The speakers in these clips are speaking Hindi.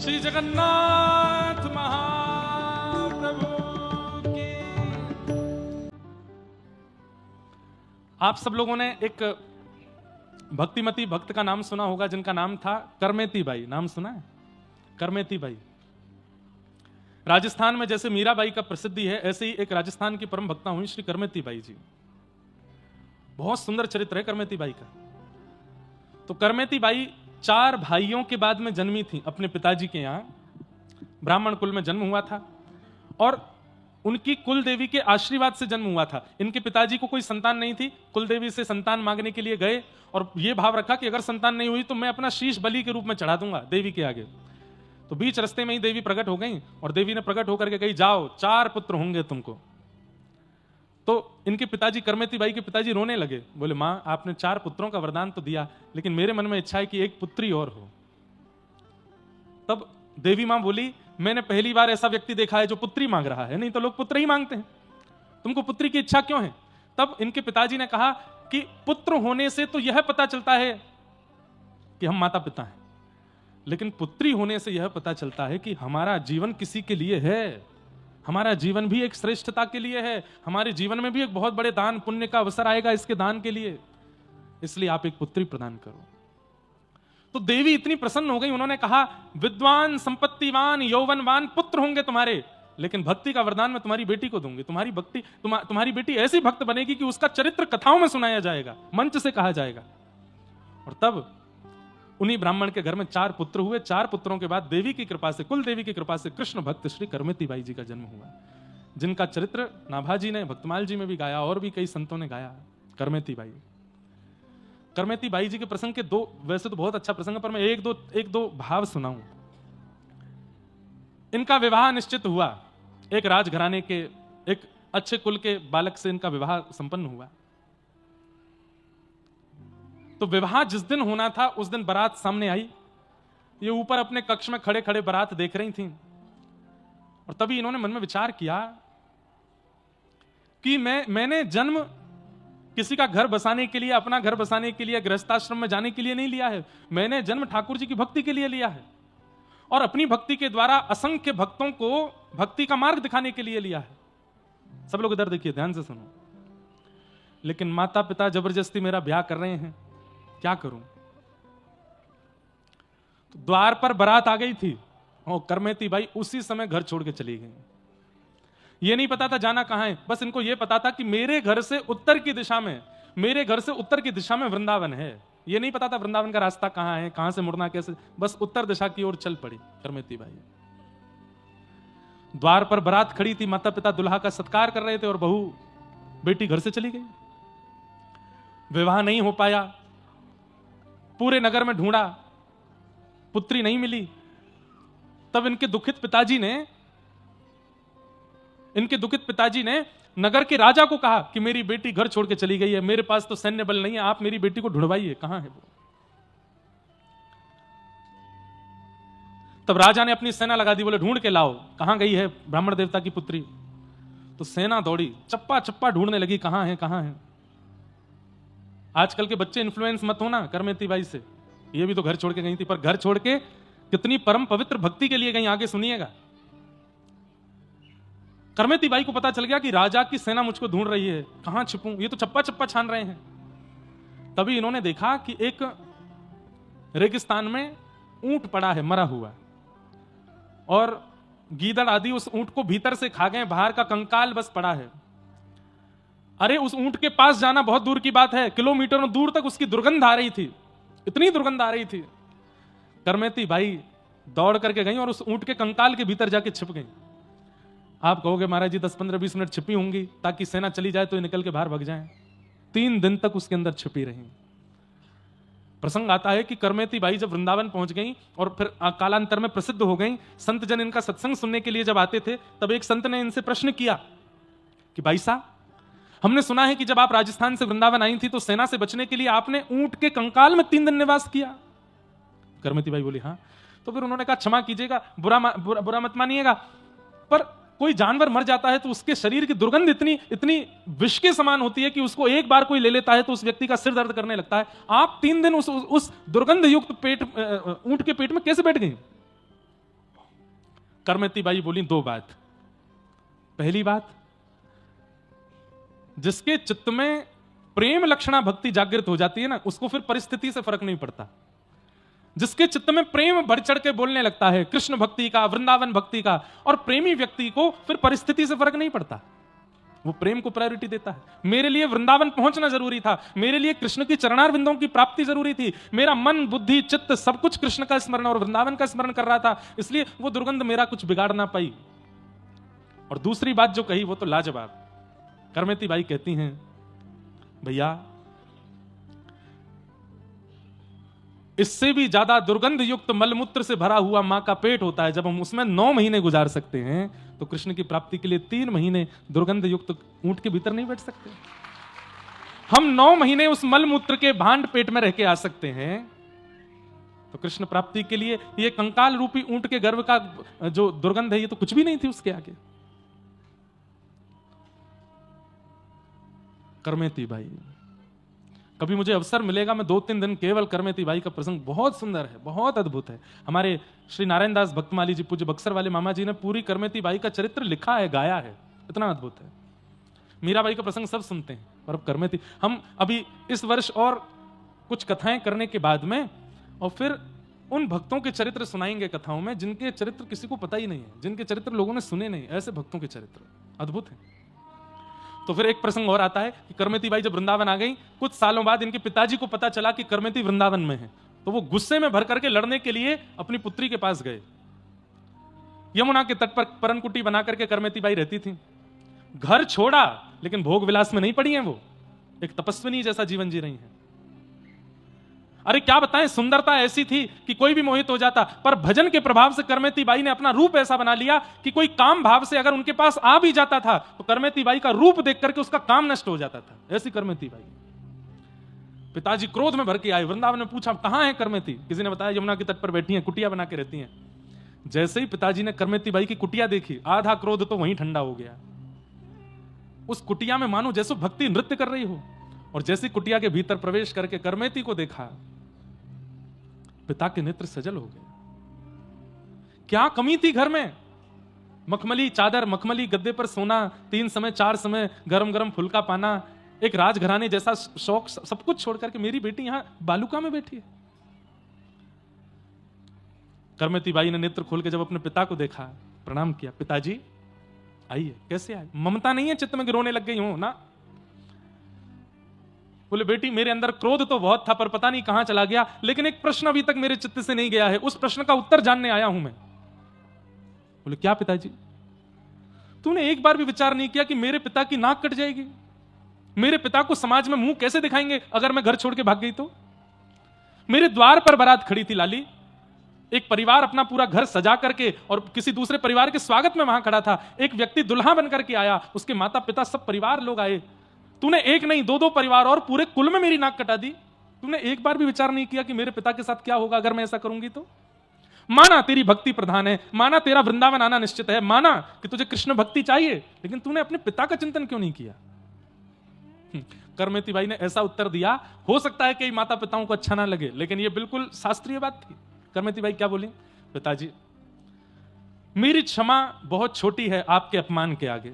श्री जगन्नाथ महाप्रभु की। आप सब लोगों ने एक भक्तिमती भक्त का नाम सुना होगा जिनका नाम था करमेती बाई। नाम सुना है? करमेती बाई। राजस्थान में जैसे मीराबाई का प्रसिद्धि है, ऐसे ही एक राजस्थान की परम भक्ता हुई श्री करमेती बाई जी। बहुत सुंदर चरित्र है करमेती बाई का। तो करमेती बाई 4 भाइयों के बाद में जन्मी थी अपने पिताजी के यहां। ब्राह्मण कुल में जन्म हुआ था और उनकी कुल देवी के आशीर्वाद से जन्म हुआ था। इनके पिताजी को कोई संतान नहीं थी, कुल देवी से संतान मांगने के लिए गए और यह भाव रखा कि अगर संतान नहीं हुई तो मैं अपना शीश बलि के रूप में चढ़ा दूंगा देवी के आगे। तो बीच रास्ते में ही देवी प्रकट हो गई और देवी ने प्रकट होकर के कही, जाओ 4 पुत्र होंगे तुमको। तो इनके पिताजी करमेती बाई के पिताजी रोने लगे, बोले मां आपने 4 पुत्रों का वरदान तो दिया, लेकिन मेरे मन में इच्छा है कि एक पुत्री और हो। तब देवी मां बोली, मैंने पहली बार ऐसा व्यक्ति देखा है जो पुत्री मांग रहा है, नहीं तो लोग पुत्र ही मांगते हैं, तुमको पुत्री की इच्छा क्यों है? तब इनके पिताजी ने कहा कि पुत्र होने से तो यह पता चलता है कि हम माता पिता हैं, लेकिन पुत्री होने से यह पता चलता है कि हमारा जीवन किसी के लिए है, हमारा जीवन भी एक श्रेष्ठता के लिए है, हमारे जीवन में भी एक बहुत बड़े दान पुण्य का अवसर आएगा इसके दान के लिए, इसलिए आप एक पुत्री प्रदान करो। तो देवी इतनी प्रसन्न हो गई, उन्होंने कहा विद्वान संपत्तिवान यौवनवान पुत्र होंगे तुम्हारे, लेकिन भक्ति का वरदान मैं तुम्हारी बेटी को दूंगी। तुम्हारी भक्ति तुम्हारी बेटी ऐसी भक्त बनेगी कि उसका चरित्र कथाओं में सुनाया जाएगा, मंच से कहा जाएगा। और तब उन्हीं ब्राह्मण के घर में 4 पुत्र हुए। 4 पुत्रों के बाद देवी की कृपा से, कुल देवी की कृपा से कृष्ण भक्त श्री करमेती बाई जी का जन्म हुआ, जिनका चरित्र नाभाजी ने भक्तमाल जी में भी गाया और भी कई संतों ने गाया। करमेती बाई, करमेती बाई जी के प्रसंग के 2, वैसे तो बहुत अच्छा प्रसंग है पर मैं एक दो भाव सुनाऊं। इनका विवाह निश्चित हुआ, एक राजघराने के एक अच्छे कुल के बालक से इनका विवाह संपन्न हुआ। तो विवाह जिस दिन होना था उस दिन बारात सामने आई। ये ऊपर अपने कक्ष में खड़े खड़े बारात देख रही थी और तभी इन्होंने मन में विचार किया कि मैंने जन्म किसी का घर बसाने के लिए, अपना घर बसाने के लिए, गृहस्थाश्रम में जाने के लिए नहीं लिया है। मैंने जन्म ठाकुर जी की भक्ति के लिए लिया है और अपनी भक्ति के द्वारा असंख्य भक्तों को भक्ति का मार्ग दिखाने के लिए लिया है। सब लोग इधर देखिए, ध्यान से सुनो। लेकिन माता पिता जबरदस्ती मेरा ब्याह कर रहे हैं, क्या करूं? तो द्वार पर बारात आ गई थी और करमेती बाई उसी समय घर छोड़ के चली गई। ये नहीं पता था जाना कहां है, बस इनको ये पता था कि मेरे घर से उत्तर की दिशा में वृंदावन है। ये नहीं पता था वृंदावन का रास्ता कहां है, कहां से मुड़ना कैसे, बस उत्तर दिशा की ओर चल पड़ी करमेती बाई। द्वार पर बारात खड़ी थी, माता पिता दुल्हा का सत्कार कर रहे थे और बहू बेटी घर से चली गई। विवाह नहीं हो पाया, पूरे नगर में ढूंढा, पुत्री नहीं मिली। तब इनके दुखित पिताजी ने नगर के राजा को कहा कि मेरी बेटी घर छोड़ के चली गई है, मेरे पास तो सैन्य बल नहीं है, आप मेरी बेटी को ढूंढवाइए, कहां है वो? तब राजा ने अपनी सेना लगा दी, बोले ढूंढ के लाओ, कहां गई है ब्राह्मण देवता की पुत्री? तो सेना दौड़ी, चप्पा चप्पा ढूंढने लगी, कहां है कहां है। आजकल के बच्चे इन्फ्लुएंस मत होना करमेती बाई से, ये भी तो घर छोड़ के गई थी, पर घर छोड़ के कितनी परम पवित्र भक्ति के लिए गई, आगे सुनिएगा। करमेती बाई को पता चल गया कि राजा की सेना मुझको ढूंढ रही है, कहां छिपूं, ये तो चप्पा चप्पा छान रहे हैं। तभी इन्होंने देखा कि एक रेगिस्तान में ऊंट पड़ा है मरा हुआ, और गीदड़ आदि उस ऊंट को भीतर से खा गए, बाहर का कंकाल बस पड़ा है। अरे उस ऊंट के पास जाना बहुत दूर की बात है, किलोमीटरों दूर तक उसकी दुर्गंध आ रही थी, इतनी दुर्गंध आ रही थी। करमेती बाई दौड़ करके गई और उस ऊंट के कंकाल के भीतर जाके छिप गई। आप कहोगे महाराज जी 10-15-20 मिनट छिपी होंगी ताकि सेना चली जाए तो ये निकल के बाहर भाग जाएं। 3 दिन तक उसके अंदर छिपी रही। प्रसंग आता है कि करमेती बाई जब वृंदावन पहुंच गई और फिर कालांतर में प्रसिद्ध हो गई, संत जन इनका सत्संग सुनने के लिए जब आते थे, तब एक संत ने इनसे प्रश्न किया कि भाई साहब, हमने सुना है कि जब आप राजस्थान से वृंदावन आई थी तो सेना से बचने के लिए आपने ऊंट के कंकाल में 3 दिन निवास किया। करमेती बाई बोली हाँ। तो फिर उन्होंने कहा क्षमा कीजिएगा, बुरा मत मानिएगा, पर कोई जानवर मर जाता है तो उसके शरीर की दुर्गंध इतनी विष के समान होती है कि उसको एक बार कोई ले लेता है तो उस व्यक्ति का सिर दर्द करने लगता है। आप 3 दिन उस दुर्गंध युक्त ऊंट के पेट में कैसे बैठ गई? करमेती बाई बोली दो बात। पहली बात, जिसके चित्त में प्रेम लक्षणा भक्ति जागृत हो जाती है ना, उसको फिर परिस्थिति से फर्क नहीं पड़ता। जिसके चित्त में प्रेम बढ़ चढ़ के बोलने लगता है कृष्ण भक्ति का, वृंदावन भक्ति का, और प्रेमी व्यक्ति को फिर परिस्थिति से फर्क नहीं पड़ता, वो प्रेम को प्रायोरिटी देता है। मेरे लिए वृंदावन पहुंचना जरूरी था, मेरे लिए कृष्ण की चरणारविंदों की प्राप्ति जरूरी थी, मेरा मन बुद्धि चित्त सब कुछ कृष्ण का स्मरण और वृंदावन का स्मरण कर रहा था, इसलिए वो दुर्गंध मेरा कुछ बिगाड़ ना पाई। और दूसरी बात जो कही वो तो लाजवाब। करमेती बाई कहती हैं, भैया इससे भी ज्यादा दुर्गंध युक्त मलमूत्र से भरा हुआ मां का पेट होता है, जब हम उसमें 9 महीने गुजार सकते हैं तो कृष्ण की प्राप्ति के लिए 3 महीने दुर्गंध युक्त ऊंट के भीतर नहीं बैठ सकते। हम 9 महीने उस मलमूत्र के भांड पेट में रह के आ सकते हैं, तो कृष्ण प्राप्ति के लिए ये कंकाल रूपी ऊंट के गर्भ का जो दुर्गंध है ये तो कुछ भी नहीं थी उसके आगे। करमेती बाई, कभी मुझे अवसर मिलेगा मैं 2-3 दिन केवल करमेती बाई का प्रसंग, बहुत सुंदर है, बहुत अद्भुत है। हमारे श्री नारायण दास भक्तमाली जी, पूज्य बक्सर वाले मामा जी ने पूरी करमेती बाई का चरित्र लिखा है, गाया है, इतना अद्भुत है। मीराबाई का प्रसंग सब सुनते हैं, और अब करमेती, हम अभी इस वर्ष और कुछ कथाएं करने के बाद में और फिर उन भक्तों के चरित्र सुनाएंगे कथाओं में जिनके चरित्र किसी को पता ही नहीं है, जिनके चरित्र लोगों ने सुने नहीं, ऐसे भक्तों के चरित्र अद्भुत है। तो फिर एक प्रसंग और आता है कि करमेती बाई जब वृंदावन आ गई, कुछ सालों बाद इनके पिताजी को पता चला कि करमेती वृंदावन में है, तो वो गुस्से में भर करके लड़ने के लिए अपनी पुत्री के पास गए। यमुना के तट पर परनकुटी बना करके करमेती बाई रहती थी। घर छोड़ा लेकिन भोग विलास में नहीं पड़ी हैं, वो एक तपस्विनी जैसा जीवन जी रही हैं। अरे क्या बताएं, सुंदरता ऐसी थी कि कोई भी मोहित हो जाता, पर भजन के प्रभाव से करमेती बाई ने अपना रूप ऐसा बना लिया कि कोई काम भाव से अगर उनके पास आ भी जाता था तो करमेती बाई का रूप देख करके उसका काम नष्ट हो जाता था। ऐसी करमेती बाई। पिताजी क्रोध में भर के आए, वृंदावन में पूछा कहां है करमेती, किसी ने बताया यमुना के तट पर बैठी है, कुटिया बना के रहती हैं। जैसे ही पिताजी ने करमेती बाई की कुटिया देखी, आधा क्रोध तो वहीं ठंडा हो गया। उस कुटिया में मानो जैसे भक्ति नृत्य कर रही हो, और जैसी कुटिया के भीतर प्रवेश करके करमेती को देखा, पिता के नेत्र सजल हो गए। क्या कमी थी घर में? मखमली चादर, मखमली गद्दे पर सोना, 3 समय 4 समय गरम गरम फुल्का पाना, एक राजघराने जैसा शौक, सब कुछ छोड़ करके मेरी बेटी यहां बालुका में बैठी है। करमेती बाई ने नेत्र खोल के जब अपने पिता को देखा, प्रणाम किया, पिताजी आइए। कैसे आए? ममता नहीं है चित्त में कि रोने लग गई हो ना? बोले बेटी मेरे अंदर क्रोध तो बहुत था पर पता नहीं कहां चला गया, लेकिन एक प्रश्न अभी तक मेरे चित्त से नहीं गया है, उस प्रश्न का उत्तर जानने आया हूं मैं। बोले क्या पिताजी? तूने एक बार भी विचार नहीं किया कि मेरे पिता की नाक कट जाएगी, मेरे पिता को समाज में मुंह कैसे दिखाएंगे अगर मैं घर छोड़ के भाग गई तो? मेरे द्वार पर बारात खड़ी थी लाली, एक परिवार अपना पूरा घर सजा करके और किसी दूसरे परिवार के स्वागत में वहां खड़ा था, एक व्यक्ति दुल्हा बनकर के आया, उसके माता पिता सब परिवार लोग आए, तूने एक नहीं 2-2 परिवार और पूरे कुल में मेरी नाक कटा दी। तूने एक बार भी विचार नहीं किया कि मेरे पिता के साथ क्या होगा अगर मैं ऐसा करूंगी तो? माना तेरी भक्ति प्रधान है, माना तेरा वृंदावन आना निश्चित है, माना कि तुझे कृष्ण भक्ति चाहिए, लेकिन तूने अपने पिता का चिंतन क्यों नहीं किया? करमेती बाई ने ऐसा उत्तर दिया, हो सकता है कई माता पिताओं को अच्छा ना लगे, लेकिन यह बिल्कुल शास्त्रीय बात थी। करमेती बाई क्या बोली? पिताजी मेरी क्षमा बहुत छोटी है आपके अपमान के आगे,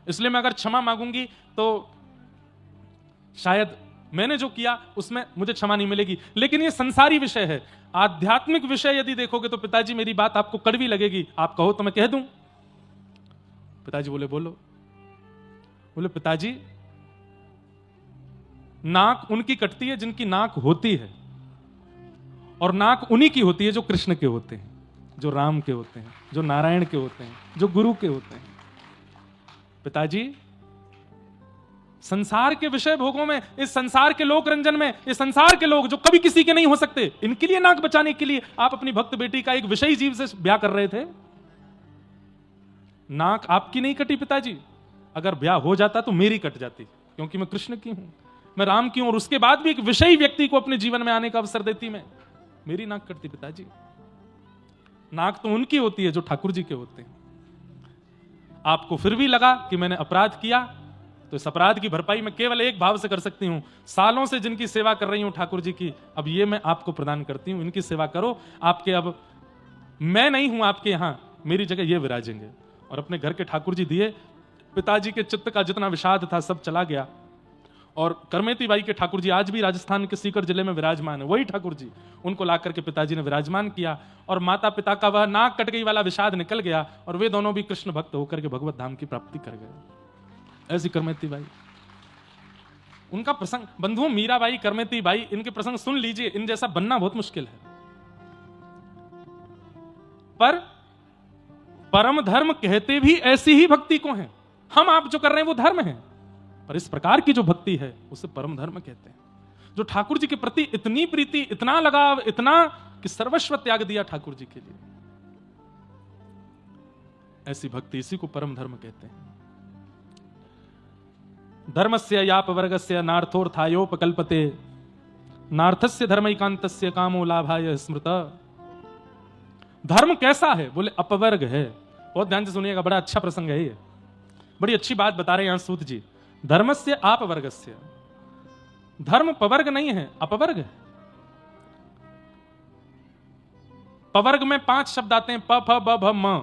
इसलिए मैं अगर क्षमा मांगूंगी तो शायद मैंने जो किया उसमें मुझे क्षमा नहीं मिलेगी, लेकिन ये संसारी विषय है, आध्यात्मिक विषय यदि देखोगे तो पिताजी मेरी बात आपको कड़वी लगेगी, आप कहो तो मैं कह दूं। पिताजी बोले बोलो। बोले पिताजी नाक उनकी कटती है जिनकी नाक होती है, और नाक उन्हीं की होती है जो कृष्ण के होते हैं, जो राम के होते हैं, जो नारायण के होते हैं, जो गुरु के होते हैं। पिताजी संसार के विषय भोगों में, इस संसार के लोक रंजन में, इस संसार के लोग जो कभी किसी के नहीं हो सकते, इनके लिए नाक बचाने के लिए आप अपनी भक्त बेटी का एक विषयी जीव से ब्याह कर रहे थे। नाक आपकी नहीं कटी पिताजी, अगर ब्याह हो जाता तो मेरी कट जाती, क्योंकि मैं कृष्ण की हूं, मैं राम की हूं, और उसके बाद भी एक विषयी व्यक्ति को अपने जीवन में आने का अवसर देती मैं, मेरी नाक कटती पिताजी। नाक तो उनकी होती है जो ठाकुर जी के होते हैं। आपको फिर भी लगा कि मैंने अपराध किया, तो इस अपराध की भरपाई मैं केवल एक भाव से कर सकती हूं, सालों से जिनकी सेवा कर रही हूं ठाकुर जी की, अब ये मैं आपको प्रदान करती हूं, इनकी सेवा करो। आपके अब मैं नहीं हूं आपके यहां, मेरी जगह ये विराजेंगे। और अपने घर के ठाकुर जी दिए। पिताजी के चित्त का जितना विषाद था सब चला गया। और करमेती बाई के ठाकुर जी आज भी राजस्थान के सीकर जिले में विराजमान है, वही ठाकुर जी, उनको लाकर के पिताजी ने विराजमान किया। और माता पिता का वह नाक कट गई वाला विषाद निकल गया और वे दोनों भी कृष्ण भक्त होकर के भगवत धाम की प्राप्ति कर गए। ऐसी करमेती बाई, उनका प्रसंग, बंधुओं मीराबाई, करमेती बाई, इनके प्रसंग सुन लीजिए। इन जैसा बनना बहुत मुश्किल है। पर परम धर्म कहते भी ऐसी ही भक्ति को हैं। हम आप जो कर रहे हैं वो धर्म है, पर इस प्रकार की जो भक्ति है उसे परम धर्म कहते हैं। जो ठाकुर जी के प्रति इतनी प्रीति, इतना लगाव, इतना कि सर्वस्व त्याग दिया ठाकुर जी के लिए, ऐसी भक्ति, इसी को परम धर्म कहते हैं। धर्मस्य यापवर्गस्य नार्थोर्थायोपकल्पते नार्थस्य धर्मैकान्तस्य कामो लाभाय स्मृत। धर्म कैसा है? बोले अपवर्ग है। बहुत ध्यान से सुनिएगा, बड़ा अच्छा प्रसंग है ये, बड़ी अच्छी बात बता रहे हैं यहां सूत जी। धर्मस्य आपवर्गस्य, धर्म पवर्ग नहीं है, अपवर्ग है। पवर्ग में 5 शब्द आते हैं, प फ ब भ म।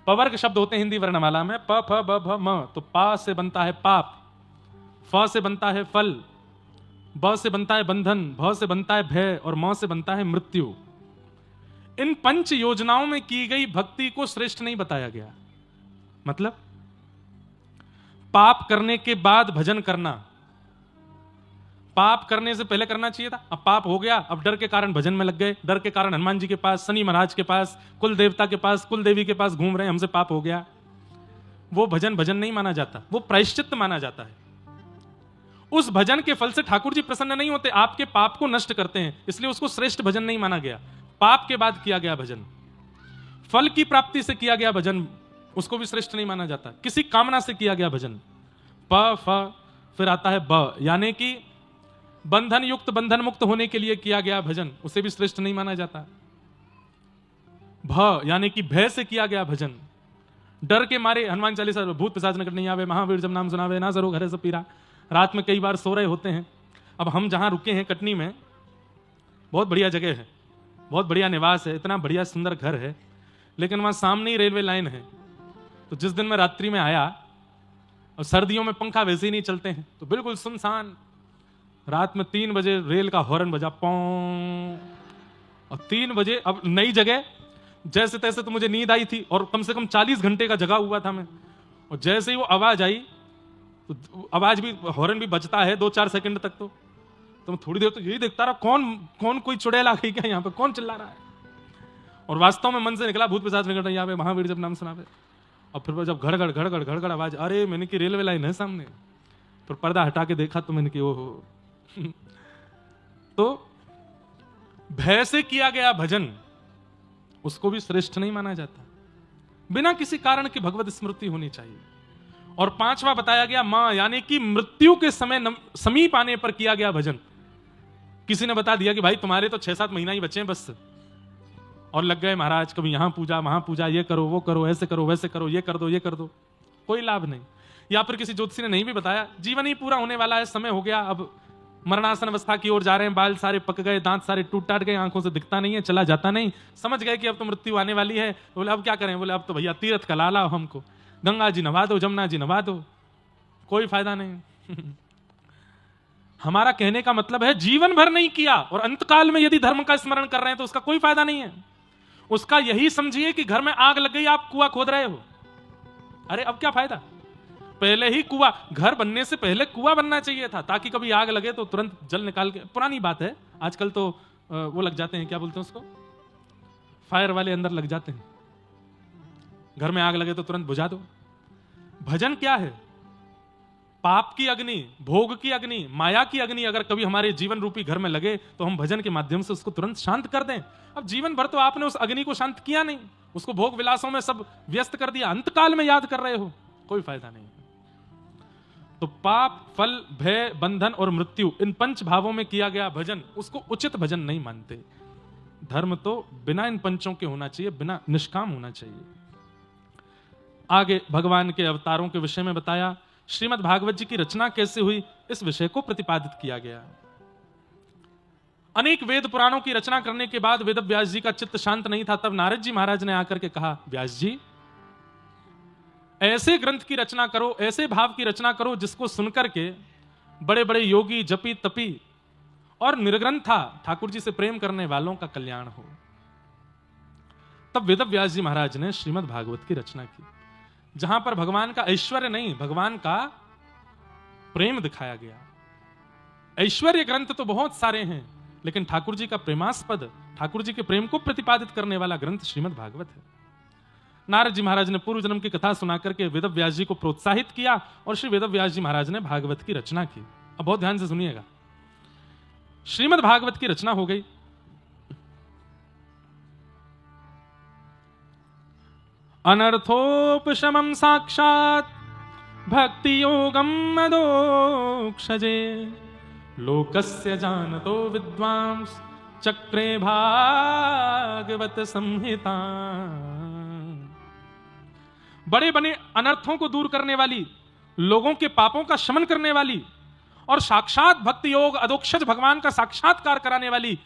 पवर्ग शब्द होते हैं हिंदी वर्णमाला में, प फ ब भ म। तो पा से बनता है पाप, फ से बनता है फल, ब से बनता है बंधन, भ से बनता है भय और म से बनता है मृत्यु। इन 5 योजनाओं में की गई भक्ति को श्रेष्ठ नहीं बताया गया। मतलब पाप करने के बाद भजन करना, पाप करने से पहले करना चाहिए था। अब पाप हो गया, अब डर के कारण भजन में लग गए, डर के कारण हनुमान जी के पास, शनि महाराज के पास, कुल देवता के पास, कुल देवी के पास घूम रहे हैं, हमसे पाप हो गया। वो भजन भजन नहीं माना जाता, वो प्रायश्चित्त माना जाता है। उस भजन के फल से ठाकुर जी प्रसन्न नहीं होते, आपके पाप को नष्ट करते हैं, इसलिए उसको श्रेष्ठ भजन नहीं माना गया। पाप के बाद किया गया भजन, फल की प्राप्ति से किया गया भजन, उसको भी श्रेष्ठ नहीं माना जाता। किसी कामना से किया गया भजन, प फ फिर आता है ब, यानी कि बंधन युक्त, बंधन मुक्त होने के लिए किया गया भजन, उसे भी श्रेष्ठ नहीं माना जाता। भ यानी कि भय से किया गया भजन, डर के मारे, हनुमान चालीसा, भूत पिशाच निकट नहीं आवे, महावीर जब नाम सुनावे, ना जरो घरे से पीरा। रात में कई बार सो रहे होते हैं। अब हम जहां रुके हैं कटनी में, बहुत बढ़िया जगह है, बहुत बढ़िया निवास है, इतना बढ़िया सुंदर घर है, लेकिन वहां सामने ही रेलवे लाइन है। तो जिस दिन मैं रात्रि में आया, और सर्दियों में पंखा वैसे ही नहीं चलते हैं, तो बिल्कुल सुनसान, रात में 3 बजे रेल का हॉर्न बजा, पौं, और 3 बजे, अब नई जगह, जैसे तैसे तो मुझे नींद आई थी, और कम से कम 40 घंटे का जगा हुआ था मैं। और जैसे ही वो आवाज आई, तो आवाज भी, हॉर्न भी बजता है 2-4 सेकंड तक। तो मैं थोड़ी देर तो यही देखता रहा, कौन कोई चुड़ैल आ गई क्या यहाँ पे, कौन चिल्ला रहा है। और वास्तव में मन से निकला, भूत पिशाच निकट नहीं आवे, महावीर जब नाम सुनावे। और फिर जब घड़घड़ घड़घड़ घड़घड़ आवाज, अरे मैंने कि रेलवे लाइन है सामने। फिर पर्दा हटा के देखा तो मैंने कि ओहो। तो भय से किया गया भजन, उसको भी श्रेष्ठ नहीं माना जाता। बिना किसी कारण की भगवत स्मृति होनी चाहिए। और 5वां बताया गया मां, यानी कि मृत्यु के समय समीप आने पर किया गया भजन। किसी ने बता दिया कि भाई तुम्हारे तो 6-7 महीना ही बचे हैं बस, और लग गए महाराज, कभी यहां पूजा वहां पूजा, ये करो वो करो, ऐसे करो वैसे करो, ये कर दो ये कर दो, कोई लाभ नहीं। या फिर किसी ज्योतिषी ने नहीं भी बताया, जीवन ही पूरा होने वाला है, समय हो गया, अब मरणासन अवस्था की ओर जा रहे हैं, बाल सारे पक गए, दांत सारे टूट टाट गए, आंखों से दिखता नहीं है, चला जाता नहीं, समझ गए कि अब तो मृत्यु आने वाली है। बोले अब क्या करें? बोले अब तो भैया तीर्थ का लाला हमको, गंगा जी नवा दो, जमुना जी नवा दो, कोई फायदा नहीं। हमारा कहने का मतलब है जीवन भर नहीं किया और अंतकाल में यदि धर्म का स्मरण कर रहे हैं तो उसका कोई फायदा नहीं है। उसका यही समझिए कि घर में आग लग गई, आप कुआं खोद रहे हो, अरे अब क्या फायदा? पहले ही कुआं, घर बनने से पहले कुआं बनना चाहिए था, ताकि कभी आग लगे तो तुरंत जल निकाल के। पुरानी बात है, आजकल तो वो लग जाते हैं, क्या बोलते हैं उसको, फायर वाले अंदर लग जाते हैं। घर में आग लगे तो तुरंत बुझा दो। भजन क्या है? पाप की अग्नि, भोग की अग्नि, माया की अग्नि अगर कभी हमारे जीवन रूपी घर में लगे तो हम भजन के माध्यम से उसको तुरंत शांत कर दें। अब जीवन भर तो आपने उस अग्नि को शांत किया नहीं, उसको भोग विलासों में सब व्यस्त कर दिया, अंतकाल में याद कर रहे हो, कोई फायदा नहीं। तो पाप, फल, भय, बंधन और मृत्यु, इन 5 भावों में किया गया भजन, उसको उचित भजन नहीं मानते। धर्म तो बिना इन 5 के होना चाहिए, बिना निष्काम होना चाहिए। आगे भगवान के अवतारों के विषय में बताया, श्रीमद् भागवत जी की रचना कैसे हुई, इस विषय को प्रतिपादित किया गया। अनेक वेद पुराणों की रचना करने के बाद वेद व्यास जी का चित्त शांत नहीं था। तब नारद जी महाराज ने आकर के कहा, व्यास जी ऐसे ग्रंथ की रचना करो, ऐसे भाव की रचना करो जिसको सुनकर के बड़े बड़े योगी, जपी तपी और निर्ग्रंथा ठाकुर जी से प्रेम करने वालों का कल्याण हो। तब वेद व्यास जी महाराज ने श्रीमद् भागवत की रचना की, जहां पर भगवान का ऐश्वर्य नहीं, भगवान का प्रेम दिखाया गया। ऐश्वर्य ग्रंथ तो बहुत सारे हैं, लेकिन ठाकुर जी का प्रेमास्पद, ठाकुर जी के प्रेम को प्रतिपादित करने वाला ग्रंथ श्रीमद् भागवत है। नारद जी महाराज ने पूर्व जन्म की कथा सुनाकर के वेद व्यास जी को प्रोत्साहित किया और श्री वेद व्यास जी महाराज ने भागवत की रचना की। अब बहुत ध्यान से सुनिएगा। श्रीमद् भागवत की रचना हो गई। अनर्थोपशमं साक्षात् भक्ति योगम मदोक्षजे लोकस्य जानतो विद्वांस चक्रे भागवत संहिता। बड़े बड़े अनर्थों को दूर करने वाली, लोगों के पापों का शमन करने वाली और साक्षात भक्ति योग अधोक्षज भगवान का साक्षात्कार कराने वाली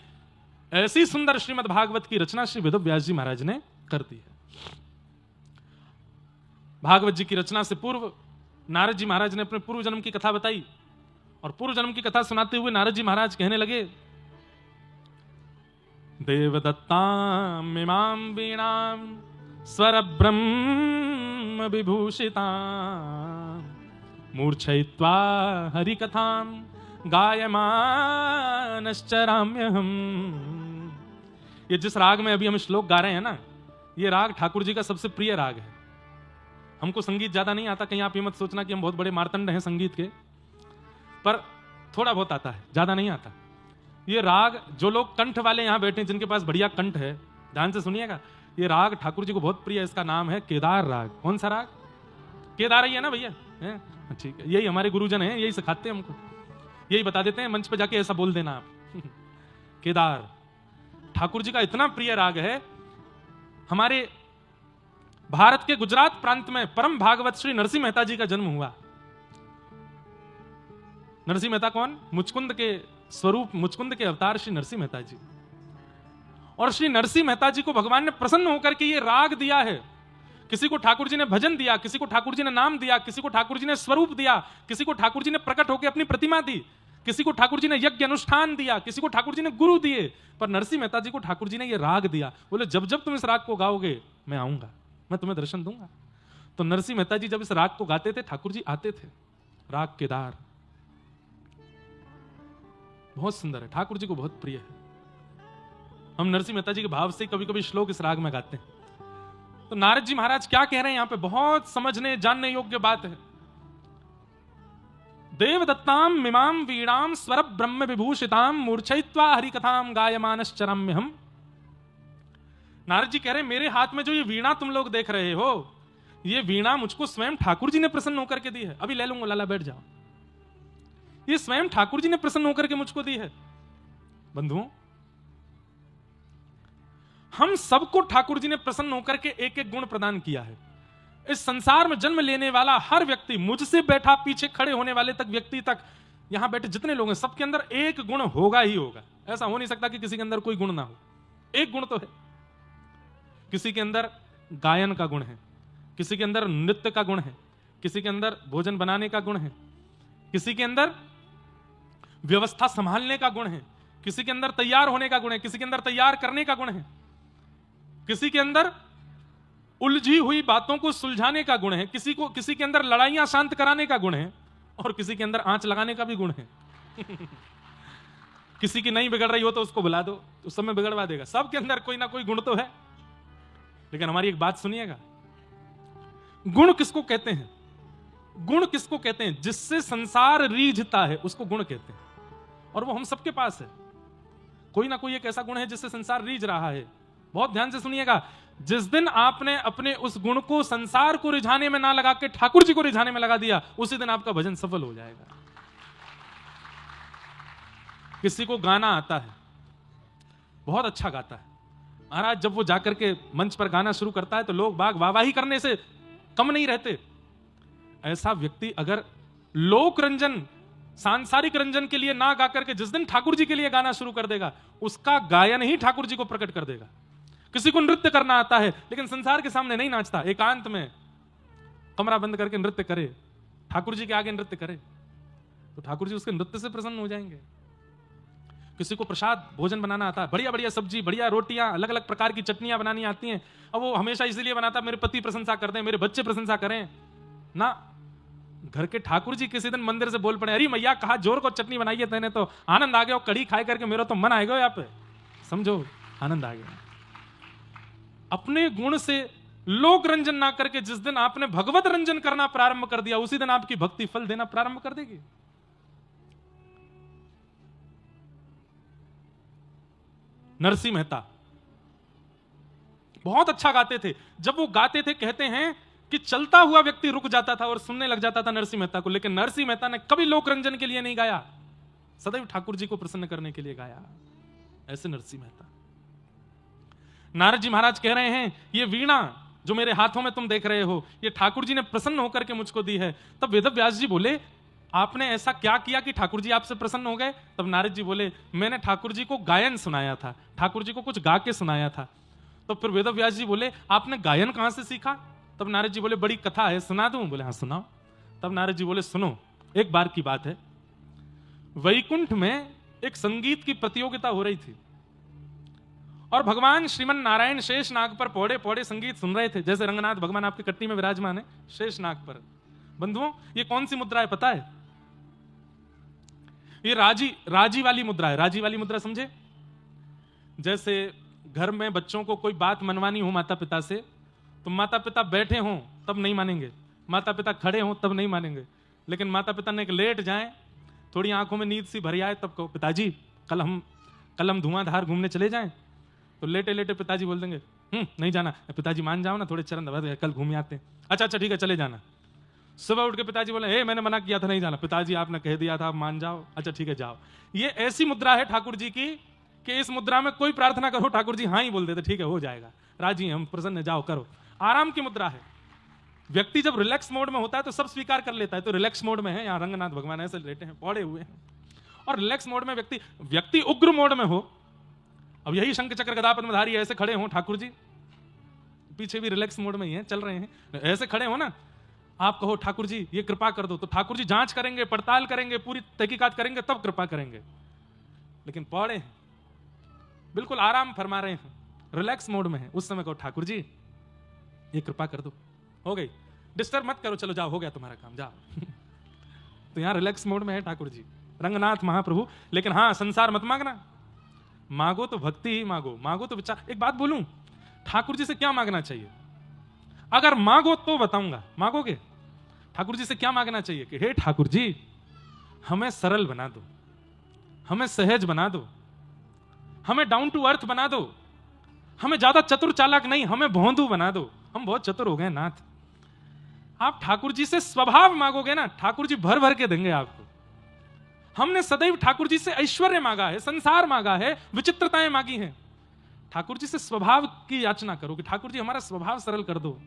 ऐसी सुंदर श्रीमद् भागवत की रचना श्री वेद व्यास जी महाराज ने कर दी है। भागवत जी की रचना से पूर्व नारद जी महाराज ने अपने पूर्व जन्म की कथा बताई और पूर्व जन्म की कथा सुनाते हुए नारद जी महाराज कहने लगे, देवदत्ताम इमाम वीणाम स्वर ब्रह्म विभूषिता मूर्छयित्वा हरिकथाम गायमानश्चराम्यहम्। ये जिस राग में अभी हम श्लोक गा रहे हैं ना, ये राग ठाकुर जी का सबसे प्रिय राग है। हमको संगीत ज्यादा नहीं आता, कहीं आप ये मत सोचना कि हम बहुत बड़े मार्तंड हैं संगीत के, पर थोड़ा बहुत आता है, ज्यादा नहीं आता। ये राग जो लोग कंठ वाले यहां बैठे हैं, जिनके पास बढ़िया कंठ है, ध्यान से सुनिएगा, ये राग ठाकुर जी को बहुत प्रिय है। इसका नाम है केदार राग। कौन सा राग? केदार ही है ना भैया? ठीक है, यही हमारे गुरुजन हैं, यही सिखाते हैं हमको, यही बता देते हैं, मंच पे जाके ऐसा बोल देना आप। केदार ठाकुर जी का इतना प्रिय राग है। हमारे भारत के गुजरात प्रांत में परम भागवत श्री नरसिंह मेहता जी का जन्म हुआ। नरसिंह मेहता कौन? मुचकुंद के स्वरूप, मुचकुंद के अवतार श्री नरसिंह मेहता जी। और श्री नरसिंह मेहता जी को भगवान ने प्रसन्न होकर के ये राग दिया है। किसी को ठाकुर जी ने भजन दिया, किसी को ठाकुर जी ने नाम दिया, किसी को ठाकुर जी ने स्वरूप दिया, किसी को ठाकुर जी ने प्रकट होकर अपनी प्रतिमा दी, किसी को ठाकुर जी ने यज्ञ अनुष्ठान दिया, किसी को ठाकुर जी ने गुरु दिए, पर नरसिंह मेहता जी को ठाकुर जी ने ये राग दिया। बोले जब जब तुम इस राग को गाओगे मैं आऊंगा, मैं तुम्हें दर्शन दूंगा। तो नरसिंह मेहता जी जब इस राग को गाते थे, ठाकुर जी आते थे। राग केदार बहुत सुंदर है, ठाकुर जी को बहुत प्रिय है। हम नरसिंह मेहता जी के भाव से कभी कभी श्लोक इस राग में गाते हैं। तो नारद जी महाराज क्या कह रहे हैं यहां पे? बहुत समझने जानने योग्य बात है। देवदत्ताम मिमाम वीणाम स्वर ब्रह्म विभूषिताम मूर्छयित्वा हरिकथाम गायमानश्चराम्यहम्। नारद जी कह रहे हैं मेरे हाथ में जो ये वीणा तुम लोग देख रहे हो, ये वीणा मुझको स्वयं ठाकुर जी ने प्रसन्न होकर के दी है। अभी ले लूंगा, लाला बैठ जाओ। ये स्वयं ठाकुर जी ने प्रसन्न होकर के मुझको दी है। बंधुओं, हम सबको ठाकुर जी ने प्रसन्न होकर के एक एक गुण प्रदान किया है। इस संसार में जन्म लेने वाला हर व्यक्ति, मुझसे बैठा पीछे खड़े होने वाले तक व्यक्ति तक, यहां बैठे जितने लोग हैं, सबके अंदर एक गुण होगा ही होगा। ऐसा हो नहीं सकता कि किसी के अंदर कोई गुण ना हो। एक गुण तो है। किसी के अंदर गायन का गुण है, किसी के अंदर नृत्य का गुण है, किसी के अंदर भोजन बनाने का गुण है, किसी के अंदर व्यवस्था संभालने का गुण है, किसी के अंदर तैयार होने का गुण है, किसी के अंदर तैयार करने का गुण है, किसी के अंदर उलझी हुई बातों को सुलझाने का गुण है, किसी के अंदर लड़ाइयां शांत कराने का गुण है, और किसी के अंदर आंच लगाने का भी गुण है। किसी की नहीं बिगड़ रही हो तो उसको बुला दो, उस समय बिगड़वा देगा। सबके अंदर कोई ना कोई गुण तो है। लेकिन हमारी एक बात सुनिएगा, गुण किसको कहते हैं? गुण किसको कहते हैं? जिससे संसार रीझता है उसको गुण कहते हैं, और वो हम सबके पास है। कोई ना कोई एक ऐसा गुण है जिससे संसार रीझ रहा है। बहुत ध्यान से सुनिएगा, जिस दिन आपने अपने उस गुण को संसार को रिझाने में ना लगा के ठाकुर जी को रिझाने में लगा दिया, उसी दिन आपका भजन सफल हो जाएगा। किसी को गाना आता है, बहुत अच्छा गाता है, महाराज जब वो जाकर के मंच पर गाना शुरू करता है तो लोग बाग वाहवाही करने से कम नहीं रहते। ऐसा व्यक्ति अगर लोक रंजन सांसारिक रंजन के लिए ना गा करके जिस दिन ठाकुर जी के लिए गाना शुरू कर देगा, उसका गायन ही ठाकुर जी को प्रकट कर देगा। किसी को नृत्य करना आता है लेकिन संसार के सामने नहीं नाचता, एकांत में कमरा बंद करके नृत्य करे, ठाकुर जी के आगे नृत्य करे, तो ठाकुर जी उसके नृत्य से प्रसन्न हो जाएंगे। किसी को प्रसाद भोजन बनाना आता है, बढ़िया बढ़िया सब्जी, बढ़िया रोटियां, अलग अलग प्रकार की चटनियां बनानी आती हैं, अब वो हमेशा इसलिए बनाता मेरे पति प्रशंसा कर दें, मेरे बच्चे प्रशंसा करें ना। घर के ठाकुर जी किसी दिन मंदिर से बोल पड़े, अरे मैया कहा जोर को चटनी बनाइए तेने तो आनंद आ गया, कड़ी खाए करके मेरा तो मन आएगा यहाँ पे, समझो आनंद आ गया। अपने गुण से लोक रंजन ना करके जिस दिन आपने भगवत रंजन करना प्रारंभ कर दिया, उसी दिन आपकी भक्ति फल देना प्रारंभ कर देगी। नरसिंह मेहता बहुत अच्छा गाते थे। जब वो गाते थे कहते हैं कि चलता हुआ व्यक्ति रुक जाता था और सुनने लग जाता था नरसिंह मेहता को, लेकिन नरसिंह मेहता ने कभी लोक रंजन के लिए नहीं गाया, सदैव ठाकुर जी को प्रसन्न करने के लिए गाया। ऐसे नरसिंह मेहता। नारद जी महाराज कह रहे हैं ये वीणा जो मेरे हाथों में तुम देख रहे हो, ये ठाकुर जी ने प्रसन्न होकर के मुझको दी है। तब वेदव्यास जी बोले आपने ऐसा क्या किया कि ठाकुर जी आपसे प्रसन्न हो गए? तब नारद जी बोले मैंने ठाकुर जी को गायन सुनाया था, ठाकुर जी को कुछ गा के सुनाया था। तो फिर वेदव्यास जी बोले आपने गायन कहां से सीखा? तब नारद जी बोले बड़ी कथा है, सुना दूं? बोले हाँ सुनाओ। तब नारद जी बोले सुनो, एक बार की बात है, वैकुंठ में एक संगीत की प्रतियोगिता हो रही थी और भगवान श्रीमन नारायण शेष नाग पर पौड़े पौड़े संगीत सुन रहे थे। जैसे रंगनाथ भगवान आपकी कट्टी में विराजमान है शेष नाग पर। बंधुओं ये कौन सी मुद्रा है पता है? ये राजी वाली मुद्रा है। राजी वाली मुद्रा समझे? जैसे घर में बच्चों को कोई बात मनवानी हो माता पिता से, तो माता पिता बैठे हों तब नहीं मानेंगे, माता पिता खड़े हों तब नहीं मानेंगे, लेकिन माता पिता ने लेट जाएं, थोड़ी आंखों में नींद सी भरी आए, तब कहो पिताजी कल हम धुआंधार घूमने चले जाएं, तो लेटे लेटे पिताजी बोल देंगे नहीं जाना। पिताजी मान जाओ ना, थोड़े चरण दबा दे, कल घूम आते हैं। अच्छा ठीक है चले जाना। सुबह उठ के पिताजी बोले मैंने मना किया था नहीं जाना। पिताजी आपने कह दिया था, मान जाओ। अच्छा ठीक है जाओ। ये ऐसी मुद्रा है ठाकुर जी की कि इस मुद्रा में कोई प्रार्थना करो ठाकुर जी हाँ ही बोल देते, ठीक है हो जाएगा, राजी हैं हम, प्रसन्न, जाओ करो। आराम की मुद्रा है। व्यक्ति जब रिलैक्स मोड में होता है तो सब स्वीकार कर लेता है, तो रिलैक्स मोड में है। यहाँ रंगनाथ भगवान ऐसे लेटे हैं, पौड़े हुए हैं, और रिलैक्स मोड में व्यक्ति उग्र मोड में हो, अब यही शंख चक्र गदा पद्मधारी ऐसे खड़े हो, ठाकुर जी पीछे भी रिलैक्स मोड में ही है, चल रहे हैं, ऐसे खड़े हो ना, आप कहो ठाकुर जी ये कृपा कर दो, तो ठाकुर जी जांच करेंगे, पड़ताल करेंगे, पूरी तहकीकात करेंगे, तब कृपा करेंगे। लेकिन पौड़े हैं, बिल्कुल आराम फरमा रहे हैं, रिलैक्स मोड में है, उस समय कहो ठाकुर जी ये कृपा कर दो, हो गई, डिस्टर्ब मत करो, चलो जाओ हो गया तुम्हारा काम, जाओ। तो यहां रिलैक्स मोड में है ठाकुर जी, रंगनाथ महाप्रभु। लेकिन हाँ संसार मत मांगना, मांगो तो भक्ति ही मांगो, मांगो तो विचार। एक बात बोलूं, ठाकुर जी से क्या मांगना चाहिए? अगर मांगो तो बताऊंगा, मांगोगे? ठाकुर जी से क्या मांगना चाहिए कि हे ठाकुर जी हमें सरल बना दो, हमें सहज बना दो, हमें डाउन टू अर्थ बना दो, हमें ज्यादा चतुर चालाक नहीं, हमें भोंदू बना दो, हम बहुत चतुर हो गए नाथ। आप ठाकुर जी से स्वभाव मांगोगे ना, ठाकुर जी भर भर के देंगे आपको। हमने सदैव ठाकुर जी से ऐश्वर्य मांगा है, संसार मांगा है, विचित्रताएं मांगी हैं। ठाकुर जी से स्वभाव की याचना करो कि ठाकुर जी हमारा स्वभाव सरल कर दो,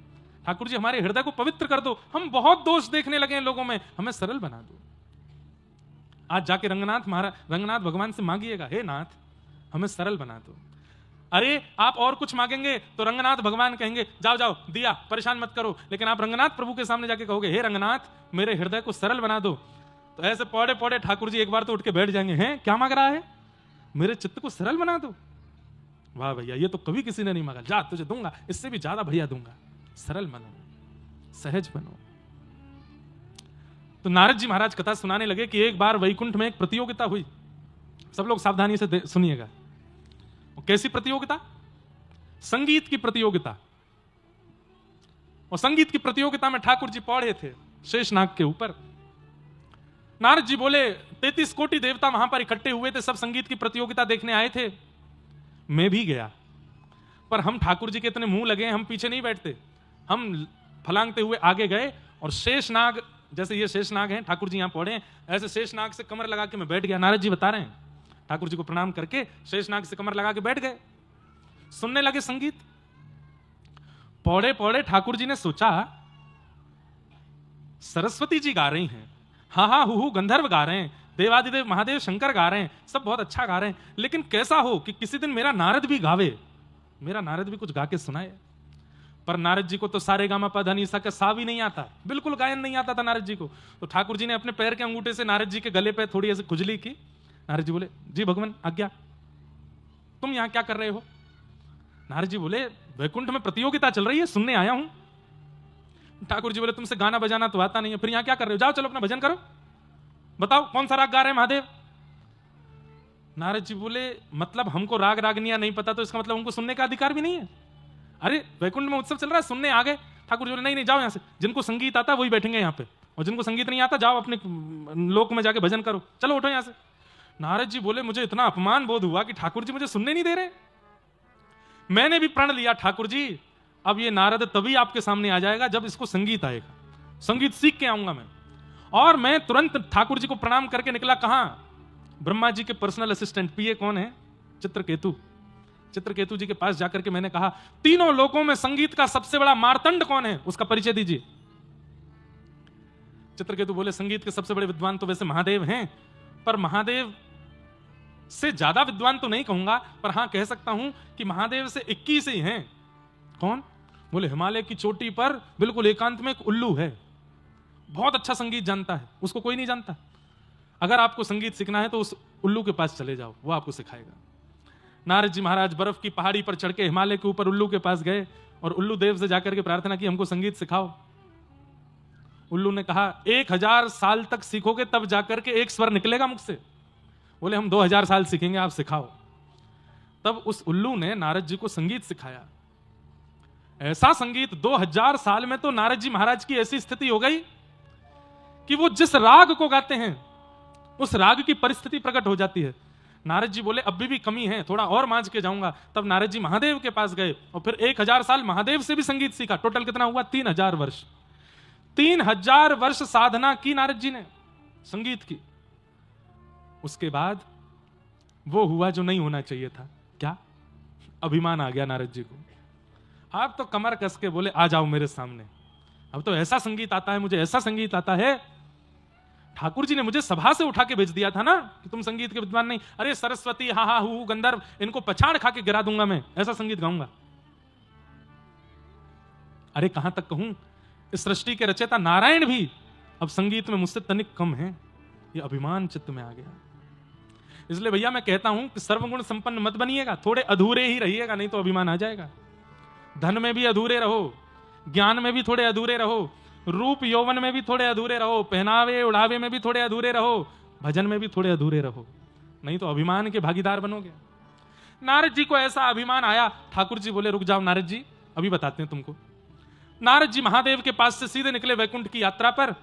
ठाकुर जी हमारे हृदय को पवित्र कर दो, हम बहुत दोष देखने लगे हैं लोगों में, हमें सरल बना दो। आज जाके रंगनाथ भगवान से मांगिएगा, हे नाथ हमें सरल बना दो। अरे आप और कुछ मांगेंगे तो रंगनाथ भगवान कहेंगे जाओ जाओ दिया, परेशान मत करो। लेकिन आप रंगनाथ प्रभु के सामने जाके कहोगे हे रंगनाथ मेरे हृदय को सरल बना दो, तो ऐसे पौड़े पौड़े ठाकुर जी एक बार तो उठ के बैठ जाएंगे, हैं क्या मांग रहा है? मेरे चित्त को सरल बना दो। वाह भैया ये तो कभी किसी ने नहीं मांगा, जा तुझे दूंगा, इससे भी ज्यादा बढ़िया दूंगा। सरल बनो, सहज बनो। तो नारद जी महाराज कथा सुनाने लगे कि एक बार वैकुंठ में एक प्रतियोगिता हुई। सब लोग सावधानी से सुनिएगा। कैसी प्रतियोगिता? संगीत की प्रतियोगिता। और संगीत की प्रतियोगिता में ठाकुर जी पौड़े थे शेषनाग के ऊपर। नारद जी बोले 33 कोटि देवता वहां पर इकट्ठे हुए थे, सब संगीत की प्रतियोगिता देखने आए थे, मैं भी गया, पर हम ठाकुर जी के इतने मुंह लगे, हम पीछे नहीं बैठते, हम फलांगते हुए आगे गए। और शेषनाग, जैसे ये शेषनाग हैं, ठाकुर जी यहां पौड़े हैं, ऐसे शेषनाग से कमर लगा के मैं बैठ गया। नारद जी बता रहे हैं, ठाकुर जी को प्रणाम करके शेषनाग से कमर लगा के बैठ गए, सुनने लगे संगीत। पौड़े पौड़े ठाकुर जी ने सोचा सरस्वती जी गा रही हैं, हा हा हु गंधर्व गा रहे हैं, देवादिदेव महादेव शंकर गा रहे हैं, सब बहुत अच्छा गा रहे हैं, लेकिन कैसा हो कि किसी दिन मेरा नारद भी गावे, मेरा नारद भी कुछ गा के सुनाए। पर नारद जी को तो सारे गामा पा धा नी सा का सा भी नहीं आता, बिल्कुल गायन नहीं आता था नारद जी को। तो ठाकुर जी ने अपने पैर के अंगूठे से नारद जी के गले पे थोड़ी ऐसी खुजली की। नारद जी बोले, जी भगवान आज्ञा, तुम यहां क्या कर रहे हो? नारद जी बोले, वैकुंठ में प्रतियोगिता चल रही है, सुनने आया हूं। ठाकुर जी बोले, तुमसे गाना बजाना तो आता नहीं है, फिर यहां क्या कर रहे हो? जाओ चलो अपना भजन करो, बताओ कौन सा राग गा रहे हैं महादेव। नारद जी बोले, मतलब हमको राग रागनियां नहीं पता तो इसका मतलब हमको सुनने का अधिकार भी नहीं है? अरे वैकुंठ में उत्सव चल रहा है, सुनने आ गए। ठाकुर जी बोले, नहीं नहीं जाओ यहां से, जिनको संगीत आता वही बैठेंगे यहाँ पे, और जिनको संगीत नहीं आता जाओ अपने लोक में जाके भजन करो, चलो उठो यहां से। नारद जी बोले, मुझे इतना अपमान बोध हुआ कि ठाकुर जी मुझे सुनने नहीं दे रहे। मैंने भी प्रण लिया, ठाकुर जी अब ये नारद तभी आपके सामने आ जाएगा जब इसको संगीत आएगा, संगीत सीख के आऊंगा मैं। और मैं तुरंत ठाकुर जी को प्रणाम करके निकला। कहां? ब्रह्मा जी के पर्सनल असिस्टेंट पीए कौन है? चित्रकेतु। चित्रकेतु जी के पास जाकर के मैंने कहा, तीनों लोकों में संगीत का सबसे बड़ा मार्तंड कौन है, उसका परिचय दीजिए। चित्रकेतु बोले, संगीत के सबसे बड़े विद्वान तो वैसे महादेव हैं, पर महादेव से ज्यादा विद्वान तो नहीं कहूंगा, पर हां कह सकता हूं कि महादेव से 21 ही हैं। कौन? बोले, हिमालय की चोटी पर बिल्कुल एकांत में एक उल्लू है, बहुत अच्छा संगीत जानता है, उसको कोई नहीं जानता। अगर आपको संगीत सीखना है तो उस उल्लू के पास चले जाओ, वो आपको सिखाएगा। नारद जी महाराज बर्फ की पहाड़ी पर चढ़ के हिमालय के ऊपर उल्लू के पास गए और उल्लू देव से जाकर के प्रार्थना की, हमको संगीत सिखाओ। उल्लू ने कहा, 1000 साल तक सीखोगे तब जाकर के एक स्वर निकलेगा मुख से। बोले, हम 2000 साल सीखेंगे, आप सिखाओ। तब उस उल्लू ने नारद जी को संगीत सिखाया। ऐसा संगीत 2000 साल में तो नारद जी महाराज की ऐसी स्थिति हो गई कि वो जिस राग को गाते हैं उस राग की परिस्थिति प्रकट हो जाती है। नारद जी बोले, अभी भी कमी है, थोड़ा और मांझ के जाऊंगा। तब नारद जी महादेव के पास गए और फिर 1000 साल महादेव से भी संगीत सीखा। टोटल कितना हुआ? 3000 वर्ष। 3000 वर्ष साधना की नारद जी ने संगीत की। उसके बाद वो हुआ जो नहीं होना चाहिए था। क्या? अभिमान आ गया नारद जी को। आप तो कमर कस के बोले, आ जाओ मेरे सामने, अब तो ऐसा संगीत आता है, मुझे ऐसा संगीत आता है। ठाकुर जी ने मुझे सभा से उठा के भेज दिया था ना कि तुम संगीत के विद्वान नहीं। अरे सरस्वती, हा हा हु गंधर्व, इनको पछाड़ खा के गिरा दूंगा मैं, ऐसा संगीत गाऊंगा। अरे कहां तक कहूं, इस सृष्टि के रचयिता नारायण भी अब संगीत में मुझसे तनिक कम है। ये अभिमान चित्त में आ गया। इसलिए भैया मैं कहता हूं कि सर्वगुण संपन्न मत बनिएगा, थोड़े अधूरे ही रहिएगा, नहीं तो अभिमान आ जाएगा। धन में भी अधूरे रहो, ज्ञान में भी थोड़े अधूरे रहो, रूप यौवन में भी थोड़े अधूरे रहो, पहनावे उड़ावे में भी थोड़े अधूरे रहो, भजन में भी थोड़े अधूरे रहो, नहीं तो अभिमान के भागीदार बनोगे। नारद जी को ऐसा अभिमान आया। ठाकुर जी बोले, रुक जाओ नारद जी, अभी बताते हैं तुमको। नारद जी महादेव के पास से सीधे निकले वैकुंठ की यात्रा पर।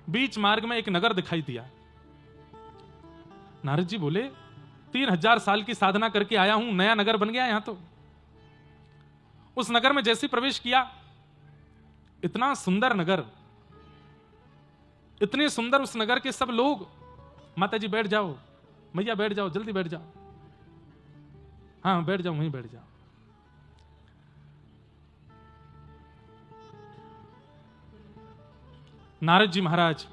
बीच मार्ग में एक नगर दिखाई दिया। नारद जी बोले, 3000 साल की साधना करके आया हूं, नया नगर बन गया यहां तो। उस नगर में जैसे प्रवेश किया, इतना सुंदर नगर, इतने सुंदर उस नगर के सब लोग। माता जी बैठ जाओ, मैया बैठ जाओ, जल्दी बैठ जाओ, हाँ बैठ जाओ, वहीं बैठ जाओ। नारद जी महाराज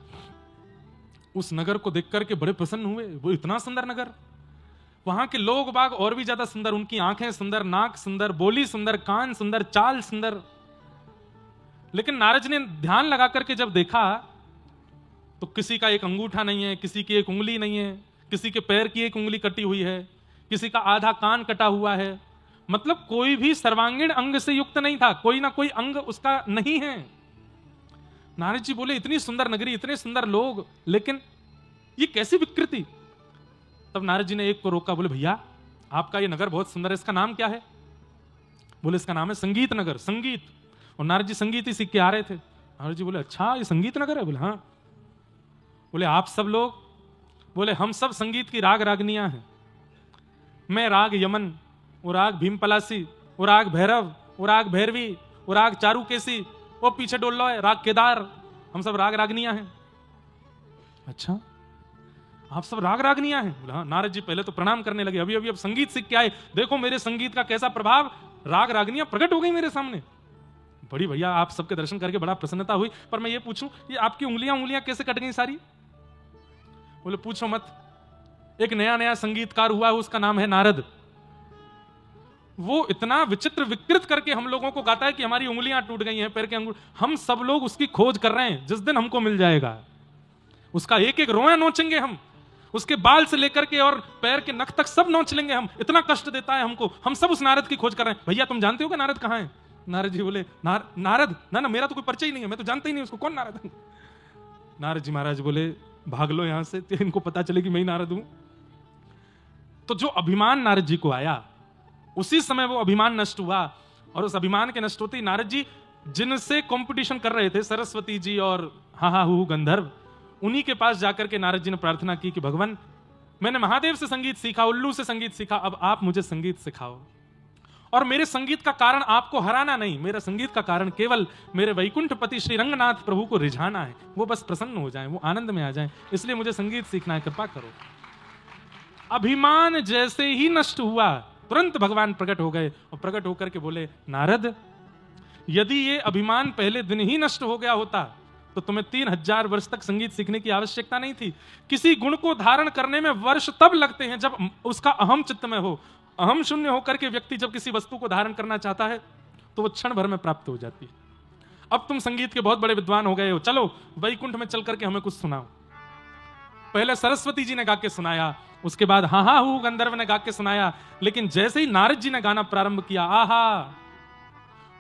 उस नगर को देख करके बड़े प्रसन्न हुए। वो इतना सुंदर नगर, वहां के लोग बाग और भी ज्यादा सुंदर, उनकी आंखें सुंदर, नाक सुंदर, बोली सुंदर, कान सुंदर, चाल सुंदर। लेकिन नारद जी ने ध्यान लगा करके जब देखा तो किसी का एक अंगूठा नहीं है, किसी की एक उंगली नहीं है, किसी के पैर की एक उंगली कटी हुई है, किसी का आधा कान कटा हुआ है। मतलब कोई भी सर्वांगीण अंग से युक्त नहीं था, कोई ना कोई अंग उसका नहीं है। नारद जी बोले, इतनी सुंदर नगरी, इतने सुंदर लोग, लेकिन ये कैसी विकृति। तब नारद जी ने एक को रोका, बोले, भैया आपका ये नगर बहुत सुंदर है, इसका नाम क्या है? बोले, इसका नाम है संगीत नगर। संगीत। और नारद जी संगीत ही सीख के आ रहे थे। नारद जी बोले, अच्छा ये संगीत नगर है? बोले, हाँ। बोले, आप सब लोग? बोले, हम सब संगीत की राग रागनियां हैं। मैं राग यमन, वो राग भीमपलासी, वो राग भैरव, वो राग भैरवी, वो राग चारुकेसी, वो पीछे डोल लो है राग केदार, हम सब राग रागनियां हैं। अच्छा, आप सब राग रागनियां हैं? बोले, हाँ। नारद जी पहले तो प्रणाम करने लगे, अभी अभी अब संगीत सीख के आए, देखो मेरे संगीत का कैसा प्रभाव, राग रागनियां प्रकट हो गई मेरे सामने। बड़ी भैया आप सबके दर्शन करके बड़ा प्रसन्नता हुई, पर मैं ये पूछूं, ये आपकी उंगलियां कैसे कट गई सारी? बोले पूछो मत, एक नया नया संगीतकार हुआ है, उसका नाम है नारद। वो इतना विचित्र विकृत करके हम लोगों को गाता है कि हमारी उंगलियां टूट गई हैं, पैर के अंगूर। हम सब लोग उसकी खोज कर रहे हैं, जिस दिन हमको मिल जाएगा उसका एक एक रोया नोचेंगे हम, उसके बाल से लेकर के और पैर के नख तक सब नोच लेंगे हम। इतना कष्ट देता है हमको, हम सब उस नारद की खोज कर रहे हैं। भैया तुम जानते हो कि नारद कहाँ है? नारद जी बोले नारद ना मेरा तो कोई परिचय ही नहीं है, मैं तो जानता ही नहीं उसको, कौन नारद है? नारद जी महाराज बोले भाग लो यहां से, इनको पता चले कि मैं ही नारद हूं। तो जो अभिमान नारद जी को आया, उसी समय वो अभिमान नष्ट हुआ। और उस अभिमान के नष्ट होते ही नारद जी जिनसे कंपटीशन कर रहे थे, सरस्वती जी और हा हु गंधर्व, उन्हीं के पास जाकर के नारद जी ने प्रार्थना की कि भगवान मैंने महादेव से संगीत सीखा, उल्लू से संगीत सीखा, अब आप मुझे संगीत सिखाओ। और मेरे संगीत का कारण आपको हराना नहीं, मेरा संगीत का कारण केवल मेरे वैकुंठपति श्री रंगनाथ प्रभु को रिझाना है, वो बस प्रसन्न हो जाएं, वो आनंद में आ जाएं, इसलिए मुझे संगीत सीखना है, कृपा करो। अभिमान जैसे ही नष्ट हुआ, तुरंत भगवान प्रकट हो गए और प्रकट होकर के बोले नारद, यदि ये अभिमान पहले दिन ही नष्ट हो गया होता तो तुम्हें 3000 वर्ष तक संगीत सीखने की आवश्यकता नहीं थी। किसी गुण को धारण करने में वर्ष तब लगते हैं जब उसका अहम चित्त में हो। अहम शून्य होकर के व्यक्ति जब किसी वस्तु को धारण करना चाहता है तो वो क्षण भर में प्राप्त हो जाती है। अब तुम संगीत के बहुत बड़े विद्वान हो गए हो, चलो वैकुंठ में चल करके हमें कुछ सुनाओ। पहले सरस्वती जी ने गा के सुनाया, उसके बाद हा हु गंधर्व ने गा के सुनाया। लेकिन जैसे ही नारद जी ने गाना प्रारंभ किया, आहा,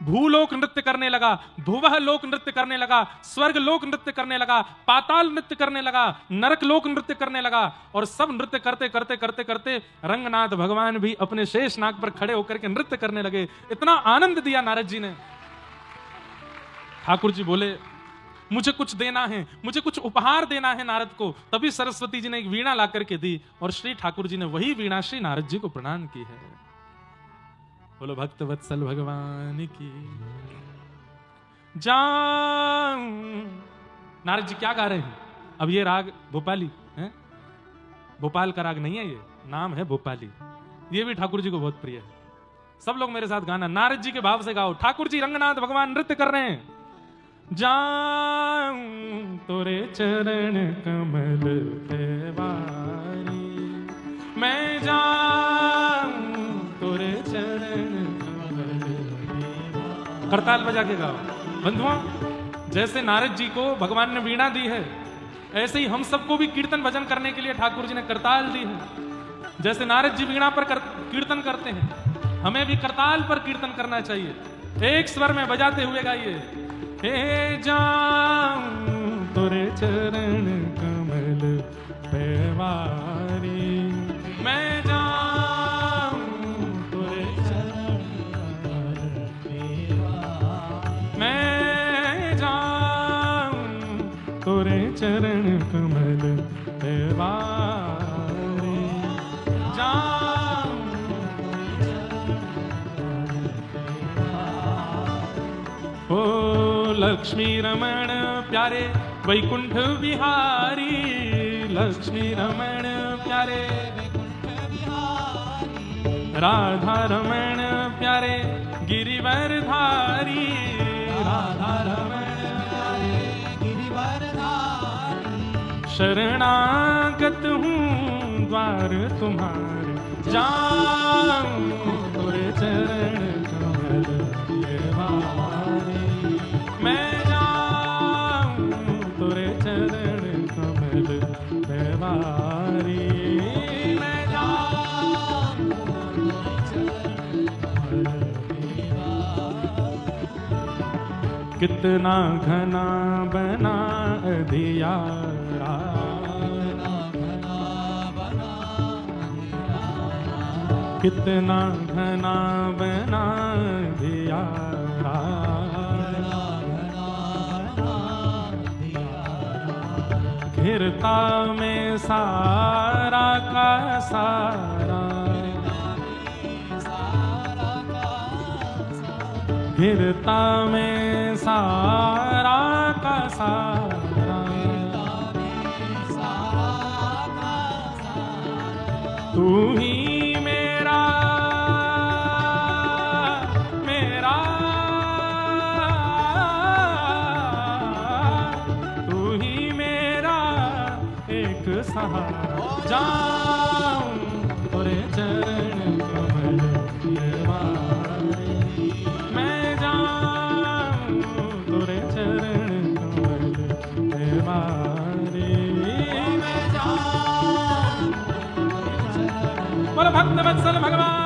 भूलोक नृत्य करने लगा, भुवः लोक नृत्य करने लगा, स्वर्ग लोक नृत्य करने लगा, पाताल नृत्य करने लगा, नरक लोक नृत्य करने लगा। और सब नृत्य करते करते करते करते रंगनाथ भगवान भी अपने शेष नाग पर खड़े होकर के नृत्य करने लगे। इतना आनंद दिया नारद जी ने। ठाकुर जी बोले मुझे कुछ देना है, मुझे कुछ उपहार देना है नारद को। तभी सरस्वती जी ने एक वीणा ला करके दी और श्री ठाकुर जी ने वही वीणा श्री नारद जी को प्रदान की है। बोलो भक्त वत्सल भगवान की जाऊं। नारद जी क्या गा रहे हैं? अब ये राग भोपाली है, भोपाल का राग नहीं है, ये नाम है भोपाली। ये भी ठाकुर जी को बहुत प्रिय है। सब लोग मेरे साथ गाना नारद जी के भाव से गाओ। ठाकुर जी रंगनाथ भगवान नृत्य कर रहे हैं। जाऊं तोरे चरण कमल पे वारी, मैं जाऊं तोरे चरण कमल पे वारी। करताल बजा के गाओ बंधुओं। जैसे नारद जी को भगवान ने वीणा दी है, ऐसे ही हम सबको भी कीर्तन भजन करने के लिए ठाकुर जी ने करताल दी है। जैसे नारद जी वीणा पर कीर्तन करते हैं, हमें भी करताल पर कीर्तन करना चाहिए। एक स्वर में बजाते हुए गाइए, हे जाऊं तोरे चरण कमल पे वारी, मैं जाऊं तोरे चरण कमल पे वारी, मैं जाऊं तोरे चरण कमल पे वारी, जाऊं ओ लक्ष्मी रमण प्यारे वैकुंठ बिहारी, लक्ष्मी रमण प्यारे वैकुंठ बिहारी, राधा रमण प्यारे गिरिवर धारी, राधा रमण प्यारे गिरिवर धारी, शरणागत हूँ द्वार तुम्हारे, जाऊं तोरे चरण कमल पे वारी, मैं जाऊं तोरे चरण कमल पे वारी, मैं जाऊं तोरे चरण कमल पे वारी। कितना घना बना अधियारा, कितना घना बना अधियारा, घिरता में सारा का सारा, घिरता में सारा का सारा, तू ही मेरा मेरा, तू ही मेरा एक सहारा जाऊं तेरे चरण कमल के मारे, मैं जाऊं तेरे चरण कमल के मारे, मैं जाऊं। बोलो भक्त वत्सल भगवान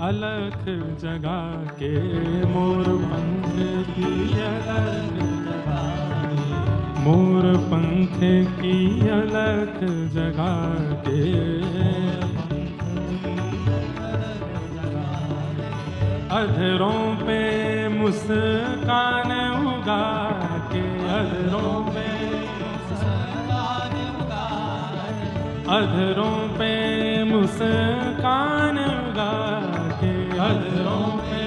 अलख जगा के, मोर पंख की अलख जगा के, मोर पंख की अलख जगा के, अधरों पे मुस्कान उगा के, अधरों पे मुस्कान उगा के, अधरों पे मुस्कान उगा के, अधरों पे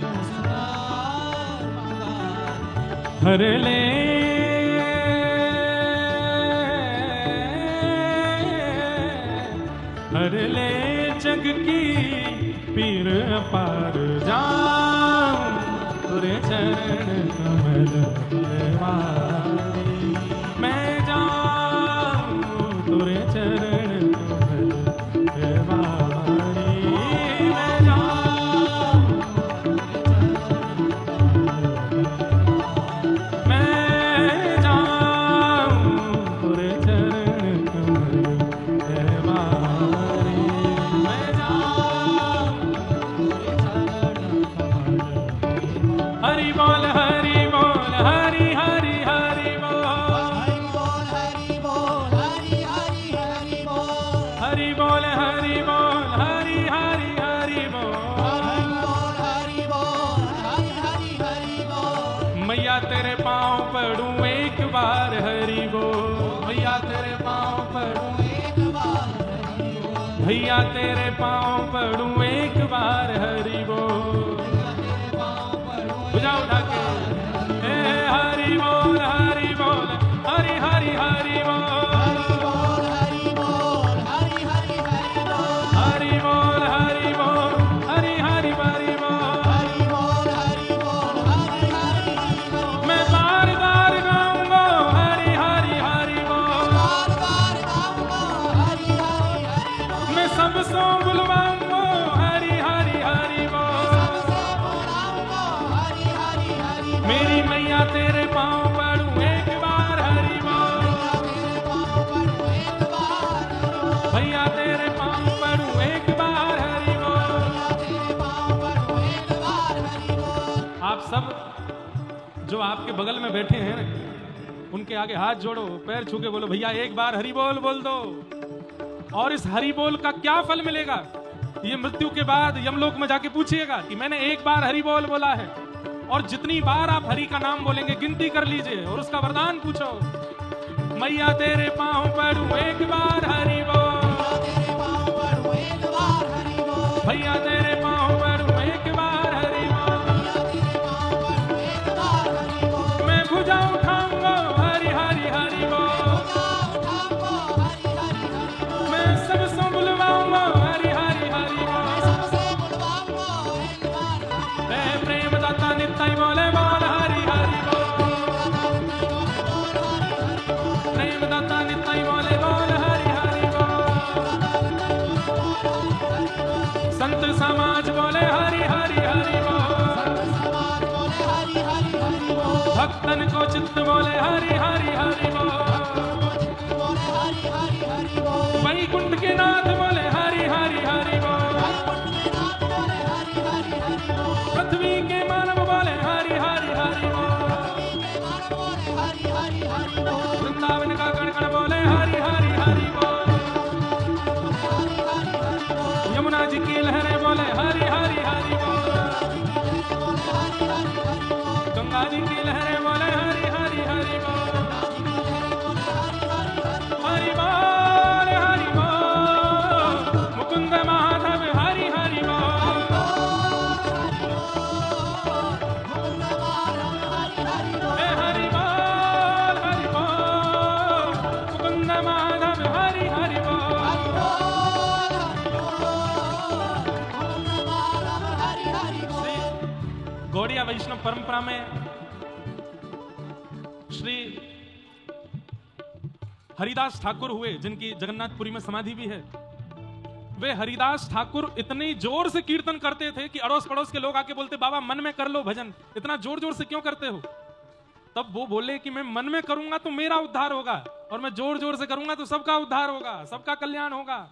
मुस्कान उगा के, हर ले हर ले जग की पीर पार जाऊं तेरे चरण कमल के मारे, मैं जाऊं तेरे चरण कमल के मारे, मैं जाऊं मैं जाऊं तेरे चरण कमल के मारे, मैं जाऊं हरि बोल हरि बोल हरि हरि हरि बोल, हरि बोल हरि हरि हरि बोल, हरि बोल हरि बोल हरि हरि हरि बोल, हरि बोल हरि हरि हरि बोल। मैया तेरे पाँव पड़ूं एक बार हरि बोल, मैया तेरे पाँव पड़ूं एक बार हरि बोल, भैया तेरे पाँव पड़ूं एक बार हरि बोल, बुझा उठा के हरि बोल हरि बोल हरि हरि हरि बोल, हरि बोल हरि हरि हरि बोल, हरि बोल हरि बोल हरि हरि हरि बोल, हरि बोल हरि बोल हरि हरि हरि बोल। मैं बार बार गाऊंगा हरि हरि हरि बोल, बार बार गाऊंगा हरि हरि हरि बोल। मैं सबसे बुलवाऊंगा हरि हरि हरि बोल, मेरी मैया तेरे पाँव पड़ूं एक बार हरि बोल, भैया तेरे पाँव पड़ूं एक बार हरि बोल। आप सब जो आपके बगल में बैठे हैं उनके आगे हाथ जोड़ो, पैर छू के बोलो भैया एक बार हरि बोल बोल दो। और इस हरि बोल का क्या फल मिलेगा ये मृत्यु के बाद यमलोक में जाके पूछिएगा कि मैंने एक बार हरि बोल बोला है। और जितनी बार आप हरि का नाम बोलेंगे गिनती कर लीजिए और उसका वरदान पूछो। मैया तेरे पाँव पड़ूं एक बार हरि बोल, भैया तेरे पाँव पड़ूं एक बार हरि बोल, मैं भुजा उठाऊंगा हरि हरि हरि बोल, मैं सबसे बुलवाऊंगा हरि हरि हरि बोल। प्रेम दाता नित्य बोले बोल हरि हरि बोल, प्रेम दाता नित्य बोले बोल हरि हरि बोल। संत समाज बोले हरि हरि हरि बोल, भक्तन को चित्त बोले हरि हरि हरि बोल, वैकुंठ के नाथ बोले हरि हरि हरि बोल, पृथ्वी के मानव बोले हरि हरि हरि बोल, वृंदावन का गण गण बोले हरि हरि हरि बोल, यमुना जी की लहरें बोले हरि हरि हरि बोल, माधव हरि हरि बोल। गौड़िया वैष्णव परंपरा में श्री हरिदास ठाकुर हुए, जिनकी जगन्नाथपुरी में समाधि भी है। वे हरिदास ठाकुर इतनी जोर से कीर्तन करते थे कि अड़ोस पड़ोस के लोग आके बोलते, बाबा मन में कर लो भजन, इतना जोर जोर से क्यों करते हो? तब वो बोले कि मैं मन में करूंगा तो मेरा उद्धार होगा, और मैं जोर जोर से करूंगा तो सबका उद्धार होगा, सबका कल्याण होगा,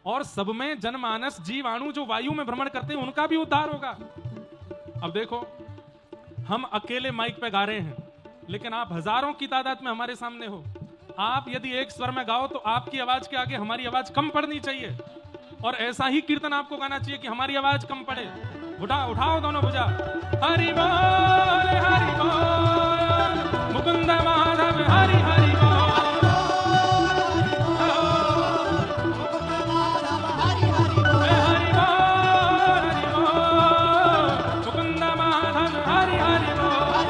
और सब में जनमानस जीवाणु जो वायु में भ्रमण करते हैं उनका भी उद्धार होगा। अब देखो, हम अकेले माइक पे गा रहे हैं, लेकिन आप हजारों की तादाद में हमारे सामने हो। आप यदि एक स्वर में गाओ तो आपकी आवाज के आगे हमारी आवाज कम पड़नी चाहिए, और ऐसा ही कीर्तन आपको गाना चाहिए कि हमारी आवाज कम पड़े। उठाओ दोनों भुजा। हरि बोल हरि बोल, मुकुंद माधव हरि हरि बोल, हरि बोल मुकुंद माधव हरि हरि बोल।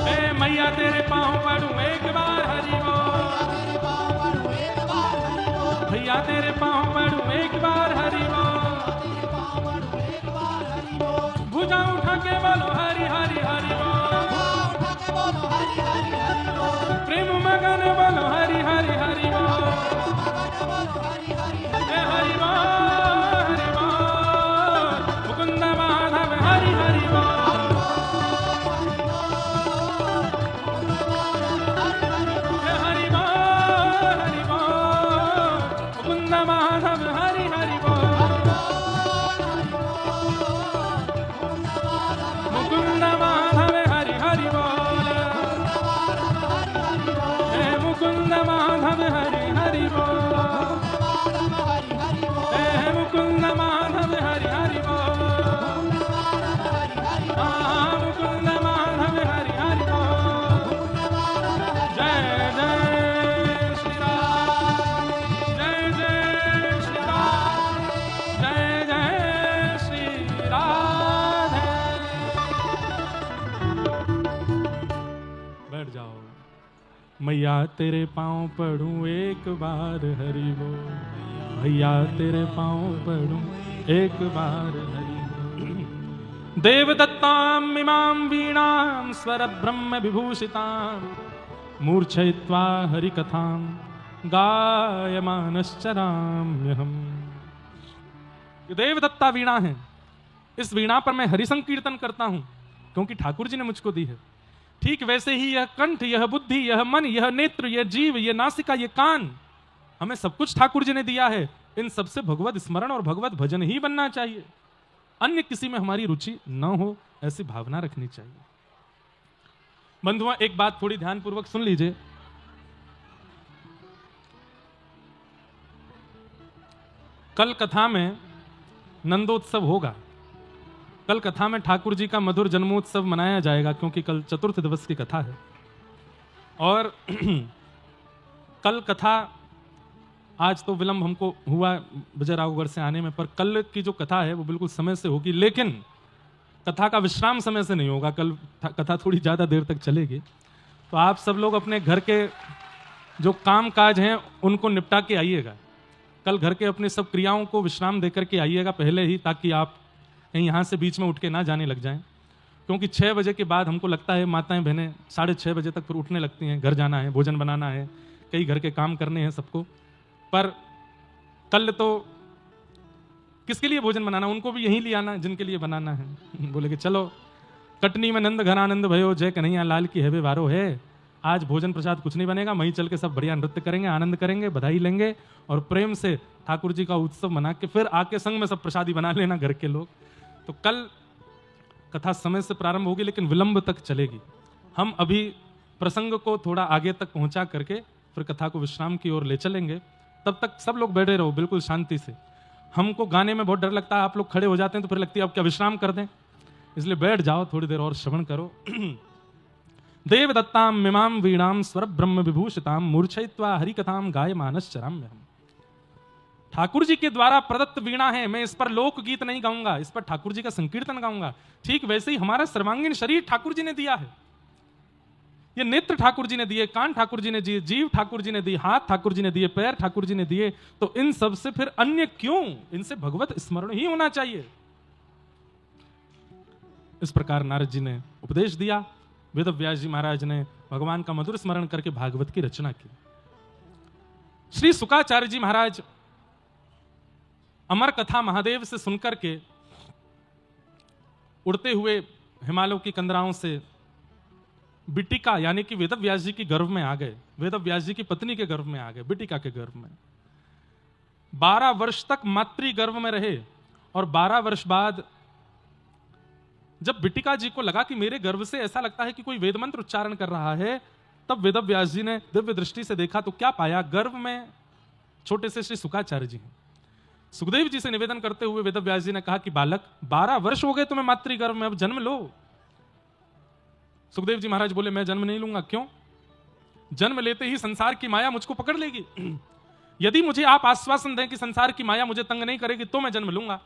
ए मैया तेरे पाँव पड़ूं एक बार हरि भैया तेरे पाँव पड़ूं एक बार हरि बोल। भुजा उठा के बोलो हरि हरि हरि बोल, प्रेम मगन बोलो हरि हरि हरि बोल, हरि बोल मुकुंद माधव हरि हरि बोल, हरि बोल मुकुंद माधव हरि हरि बोल, मुकुंद माधव हरि हरि बोल, मुकुंद माधव हरि हरि बोल, मुकुंद माधव हरि हरि बोल, मुकुंद माधव हरि हरि बोल। जय जय श्री राम, जय जय श्री राम, जय जय श्री राधे। बैठ जाओ। मैया तेरे पाँव पड़ूं एक बार हरि बोल, भैया तेरे पाँव पड़ूं एक बार हरि बोल। देवदत्ताम् इमां वीणां स्वर ब्रह्म विभूषितां, मूर्छयित्वा हरिकथां गायमानश्चराम्यहम्। ये देवदत्ता वीणा है। इस वीणा पर मैं हरि संकीर्तन करता हूं, क्योंकि ठाकुर जी ने मुझको दी है। ठीक वैसे ही यह कंठ, यह बुद्धि, यह मन, यह नेत्र, यह जीव, यह नासिका, यह कान, हमें सब कुछ ठाकुर जी ने दिया है। इन सबसे भगवत स्मरण और भगवत भजन ही बनना चाहिए, अन्य किसी में हमारी रुचि न हो, ऐसी भावना रखनी चाहिए। बंधुओं, एक बात थोड़ी ध्यानपूर्वक सुन लीजिए। कल कथा में नंदोत्सव होगा। कल कथा में ठाकुर जी का मधुर जन्मोत्सव मनाया जाएगा, क्योंकि कल चतुर्थ दिवस की कथा है। और कल कथा, आज तो विलंब हमको हुआ विजयराघवगढ़ से आने में, पर कल की जो कथा है वो बिल्कुल समय से होगी, लेकिन कथा का विश्राम समय से नहीं होगा। कल कथा थोड़ी ज़्यादा देर तक चलेगी, तो आप सब लोग अपने घर के जो काम काज हैं उनको निपटा के आइएगा। कल घर के अपने सब क्रियाओं को विश्राम देकर के आइएगा पहले ही, ताकि आप कहीं यहाँ से बीच में उठ के ना जाने लग जाएं। क्योंकि 6 बजे के बाद हमको लगता है माताएं बहनें 6:30 बजे तक फिर उठने लगती हैं, घर जाना है, भोजन बनाना है, कई घर के काम करने हैं सबको। पर कल तो किसके लिए भोजन बनाना, उनको भी यहीं ले आना जिनके लिए बनाना है। बोले कि चलो कटनी में नंद घनानंद भयो, जय कन्हैया लाल की हैवे वारो है। आज भोजन प्रसाद कुछ नहीं बनेगा, वहीं चल के सब बढ़िया नृत्य करेंगे, आनंद करेंगे, बधाई लेंगे और प्रेम से ठाकुर जी का उत्सव मना के फिर आके संग में सब प्रसादी बना लेना घर के लोग। तो कल कथा समय से प्रारंभ होगी, लेकिन विलंब तक चलेगी। हम अभी प्रसंग को थोड़ा आगे तक पहुंचा करके फिर कथा को विश्राम की ओर ले चलेंगे। तब तक सब लोग बैठे रहो बिल्कुल शांति से। हमको गाने में बहुत डर लगता है, आप लोग खड़े हो जाते हैं तो फिर लगती है अब क्या विश्राम कर दें, इसलिए बैठ जाओ, थोड़ी देर और श्रवण करो। देवदत्तां मिमां वीणां स्वर ब्रह्म विभूषितां, मूर्छयित्वा हरिकथां गायमानश्चराम्यहम्। ठाकुर जी के द्वारा प्रदत्त वीणा है, मैं इस पर लोकगीत नहीं गाऊंगा, इस पर ठाकुर जी का संकीर्तन गाऊंगा। ठीक वैसे ही हमारा सर्वांगीण शरीर ठाकुर जी ने दिया है। ये नेत्र ठाकुर जी ने दिए, कान ठाकुर जी ने दिए, जीव ठाकुर जी ने दिए, हाथ ठाकुर जी ने दिए, पैर ठाकुर जी ने दिए, तो इन सब से फिर अन्य क्यों? इनसे भगवत स्मरण ही होना चाहिए। इस प्रकार नारद जी ने उपदेश दिया। वेद व्यास जी महाराज ने भगवान का मधुर स्मरण करके भागवत की रचना की। श्री शुकाचार्य जी महाराज अमर कथा महादेव से सुनकर के उड़ते हुए हिमालयों की कंदराओं से बिटिका यानी कि वेद व्यास जी की गर्भ में आ गए। वेद व्यास जी की पत्नी के गर्भ में आ गए, बिटिका के गर्भ में 12 वर्ष तक मातृ गर्भ में रहे। और 12 वर्ष बाद जब बिटिका जी को लगा कि मेरे गर्भ से ऐसा लगता है कि कोई वेद मंत्र उच्चारण कर रहा है, तब वेद व्यास जी ने दिव्य दृष्टि से देखा तो क्या पाया? गर्भ में छोटे से श्री शुकाचार्य जी हैं। सुखदेव जी से निवेदन करते हुए वेद व्यास जी ने कहा कि बालक 12 वर्ष हो गए तुम्हें मातृ गर्भ में, अब जन्म लो। सुखदेव जी महाराज बोले मैं जन्म नहीं लूंगा। क्यों? जन्म लेते ही संसार की माया मुझको पकड़ लेगी। यदि मुझे आप आश्वासन दें कि संसार की माया मुझे तंग नहीं करेगी तो मैं जन्म लूंगा।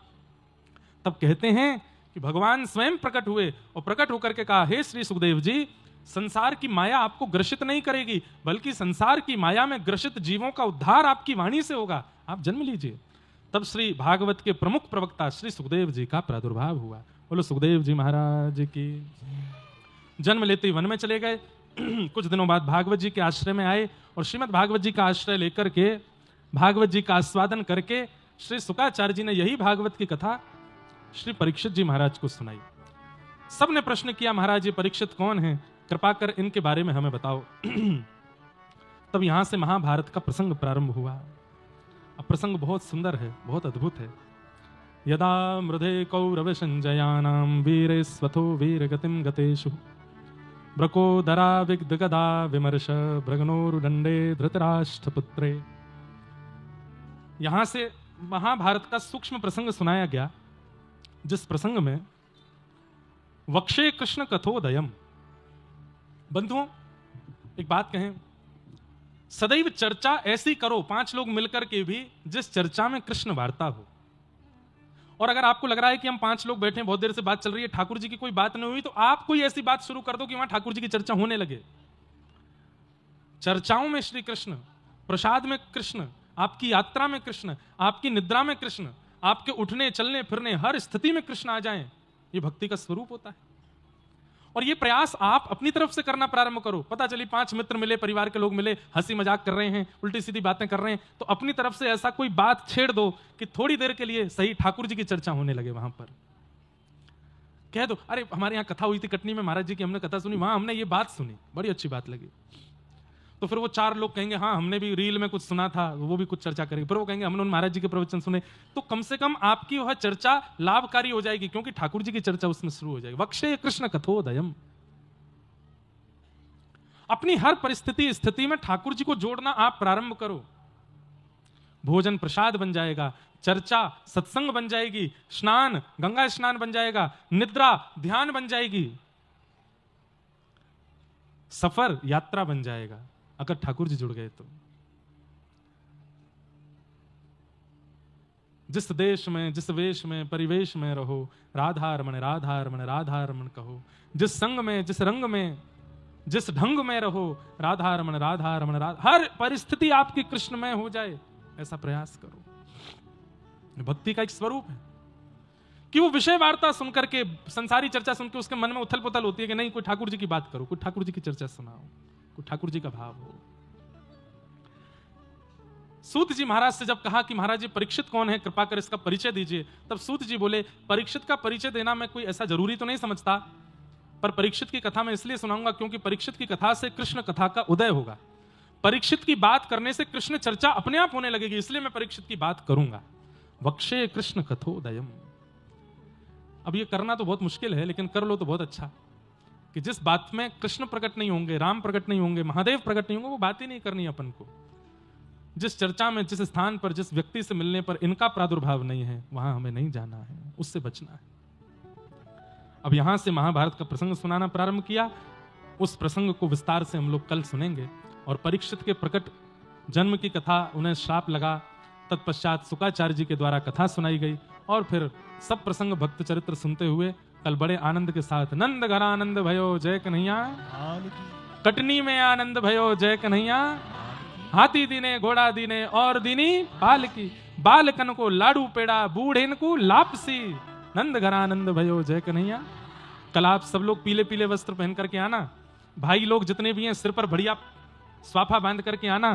तब कहते हैं कि भगवान स्वयं प्रकट हुए और प्रकट होकर के कहा, हे श्री सुखदेव जी, संसार की माया आपको ग्रसित नहीं करेगी, बल्कि संसार की माया में ग्रसित जीवों का उद्धार आपकी वाणी से होगा, आप जन्म लीजिए। तब श्री भागवत के प्रमुख प्रवक्ता श्री सुखदेव जी का प्रादुर्भाव हुआ। बोलो सुखदेव जी महाराज की। जन्म लेते ही वन में चले गए। कुछ दिनों बाद भागवत जी के आश्रय में आए और श्रीमद् भागवत जी का आश्रय लेकर के भागवत जी का आस्वादन करके श्री शुकाचार्य जी ने यही भागवत की कथा श्री परीक्षित जी महाराज को सुनाई। सबने प्रश्न किया, महाराज ये परीक्षित कौन है? कृपा कर इनके बारे में हमें बताओ। तब यहां से महाभारत का प्रसंग प्रारंभ हुआ। अब प्रसंग बहुत सुंदर है, बहुत अद्भुत है। यदा मृधे कौरव संजयानाम वीरे स्वथो वीर गतिम गतेषु ब्रकोदरा विगदा विमर्श भ्रगनोरुदंडे धृतराष्ट्रपुत्रे। यहां से महाभारत का सूक्ष्म प्रसंग सुनाया गया, जिस प्रसंग में वक्षे कृष्ण कथोदयम। बंधुओं एक बात कहें, सदैव चर्चा ऐसी करो 5 लोग मिलकर के भी जिस चर्चा में कृष्ण वार्ता हो। और अगर आपको लग रहा है कि हम 5 लोग बैठे हैं, बहुत देर से बात चल रही है, ठाकुर जी की कोई बात नहीं हुई, तो आप कोई ऐसी बात शुरू कर दो कि वहां ठाकुर जी की चर्चा होने लगे। चर्चाओं में श्री कृष्ण, प्रसाद में कृष्ण, आपकी यात्रा में कृष्ण, आपकी निद्रा में कृष्ण, आपके उठने चलने फिरने हर स्थिति में कृष्ण आ जाएं, ये भक्ति का स्वरूप होता है। और ये प्रयास आप अपनी तरफ से करना प्रारंभ करो। पता चली 5 मित्र मिले, परिवार के लोग मिले, हंसी मजाक कर रहे हैं, उल्टी सीधी बातें कर रहे हैं, तो अपनी तरफ से ऐसा कोई बात छेड़ दो कि थोड़ी देर के लिए सही ठाकुर जी की चर्चा होने लगे। वहां पर कह दो, अरे हमारे यहाँ कथा हुई थी कटनी में, महाराज जी की हमने कथा सुनी, वहां हमने ये बात सुनी, बड़ी अच्छी बात लगी। तो फिर वो 4 लोग कहेंगे हाँ हमने भी रील में कुछ सुना था, वो भी कुछ चर्चा करेंगे। फिर वो कहेंगे हमने उन महाराज जी के प्रवचन सुने। तो कम से कम आपकी वह चर्चा लाभकारी हो जाएगी, क्योंकि ठाकुर जी की चर्चा उसमें शुरू हो जाएगी। वक्षे कृष्ण कथोदयम। अपनी हर परिस्थिति स्थिति में ठाकुर जी को जोड़ना आप प्रारंभ करो। भोजन प्रसाद बन जाएगा, चर्चा सत्संग बन जाएगी, स्नान गंगा स्नान बन जाएगा, निद्रा ध्यान बन जाएगी, सफर यात्रा बन जाएगा अगर ठाकुर जी जुड़ गए तो। जिस देश में, जिस वेश में, परिवेश में रहो, राधा रमण राधा रमण राधा रमण कहो। जिस संग में, जिस रंग में, जिस ढंग में रहो, राधा रमण राधा रमण राधा। हर परिस्थिति आपकी कृष्ण में हो जाए, ऐसा प्रयास करो। भक्ति का एक स्वरूप है कि वो विषय वार्ता सुनकर के, संसारी चर्चा सुनकर उसके मन में उथल पुथल होती है कि नहीं, कोई ठाकुर जी की बात करो, कोई ठाकुर जी की चर्चा सुनाओ, कोई ठाकुर जी का भाव हो। सूत जी महाराज से जब कहा कि महाराज जी परीक्षित कौन है, कृपा कर इसका परिचय दीजिए, तब सूत जी बोले परीक्षित का परिचय देना मैं कोई ऐसा जरूरी तो नहीं समझता, पर परीक्षित की कथा मैं इसलिए सुनाऊंगा क्योंकि परीक्षित की कथा से कृष्ण कथा का उदय होगा। परीक्षित की बात करने से कृष्ण चर्चा अपने आप होने लगेगी, इसलिए मैं परीक्षित की बात करूंगा। वक्षे कृष्ण कथोदयम। अब ये करना तो बहुत मुश्किल है, लेकिन कर लो तो बहुत अच्छा, कि जिस बात में कृष्ण प्रकट नहीं होंगे, राम प्रकट नहीं होंगे, महादेव प्रकट नहीं होंगे, वो बात ही नहीं करनी अपन को। जिस चर्चा में, जिस स्थान पर, जिस व्यक्ति से मिलने पर इनका प्रादुर्भाव नहीं है, वहां हमें नहीं जाना है, उससे बचना है। अब यहां से महाभारत का प्रसंग सुनाना प्रारंभ किया। उस प्रसंग को विस्तार से हम लोग कल सुनेंगे। और परीक्षित के प्रकट जन्म की कथा, उन्हें श्राप लगा, तत्पश्चात शुकाचार्य जी के द्वारा कथा सुनाई गई, और फिर सब प्रसंग भक्त चरित्र सुनते हुए कल बड़े आनंद के साथ नंद घरानंद भयो जय कन्हैया। कटनी में आनंद भयो जय कन्हैया, हाथी दीने घोड़ा दीने और दीनी पालकी, बालकन को लाडू पेड़ा बूढ़ेन को लापसी, नंद घर आनंद भयो जय कन्हैया। कल आप सब लोग पीले पीले वस्त्र पहन करके आना, भाई लोग जितने भी हैं सिर पर बढ़िया स्वाफा बांध करके आना,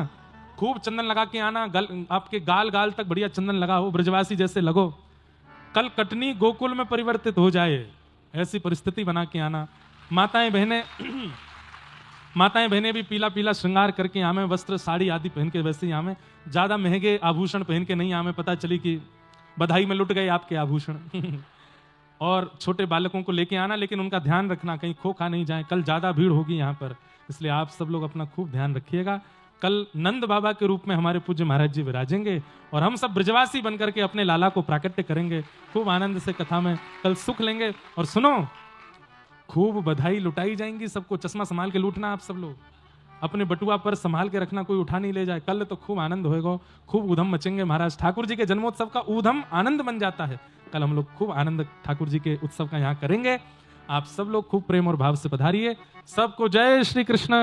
खूब चंदन लगा के आना, आपके गाल गाल तक बढ़िया चंदन लगा हो, ब्रजवासी जैसे लगो। कल कटनी गोकुल में परिवर्तित हो जाए ऐसी परिस्थिति बना के आना। माताएं बहनें भी पीला पीला श्रृंगार करके आमे, वस्त्र साड़ी आदि पहन के वैसे ही आमे, ज्यादा महंगे आभूषण पहन के नहीं आमे, पता चली कि बधाई में लुट गए आपके आभूषण। और छोटे बालकों को लेके आना, लेकिन उनका ध्यान रखना कहीं खो खा नहीं जाए, कल ज्यादा भीड़ होगी यहाँ पर, इसलिए आप सब लोग अपना खूब ध्यान रखिएगा। कल नंद बाबा के रूप में हमारे पूज्य महाराज जी विराजेंगे और हम सब ब्रजवासी बनकर के अपने लाला को प्राकट्य करेंगे, खूब आनंद से कथा में कल सुख लेंगे। और सुनो, खूब बधाई लुटाई जाएंगी सबको, चश्मा संभाल के लूटना आप सब लोग, अपने बटुआ पर संभाल के रखना, कोई उठा नहीं ले जाए। कल तो खूब आनंद होएगा, खूब ऊधम मचेंगे। महाराज ठाकुर जी के जन्मोत्सव का ऊधम आनंद बन जाता है। कल हम लोग खूब आनंद ठाकुर जी के उत्सव का यहाँ करेंगे। आप सब लोग खूब प्रेम और भाव से पधारिए। सबको जय श्री कृष्ण,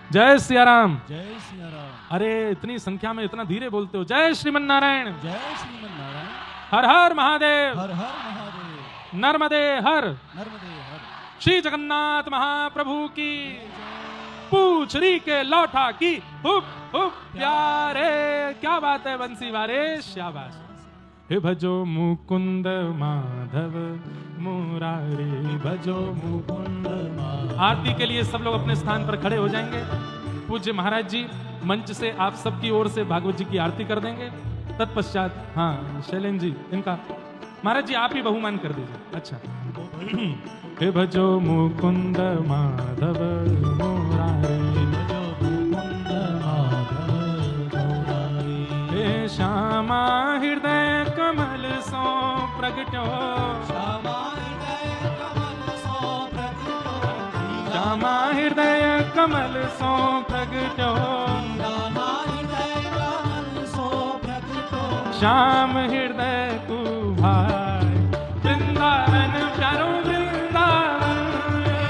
जय सिया राम, जय सिया राम। अरे इतनी संख्या में इतना धीरे बोलते हो। जय श्रीमन नारायण, जय श्रीमन नारायण। हर हर महादेव, हर हर महादेव, नर्मदे हर, नर्मदे हर। श्री जगन्नाथ महाप्रभु की पूछरी के लौटा की हुप हुप प्यारे। क्या बात है बंसी वारे, शाबाश। हे भजो मुकुंद माधव मुरारी, भजो मुकुंद माधव। आरती के लिए सब लोग अपने स्थान पर खड़े हो जाएंगे। पूज्य महाराज जी मंच से आप सबकी ओर से भागवत जी की आरती कर देंगे। तत्पश्चात हाँ शैलेंद्र जी, इनका महाराज जी आप ही बहुमान कर दीजिए। अच्छा। हे भजो मुकुंद माधव मुरारी, भजो मुकुंद माधव मुरारी। हे श्यामा हृदय कमल सो प्रगटो, श्यामा हृदय कमल सो प्रगटो, श्यामा हृदय कमल सो प्रगटो, श्यामा हृदय कमल सो प्रगटो। श्याम हृदय कुभार, वृंदावन प्यारो वृंदावन,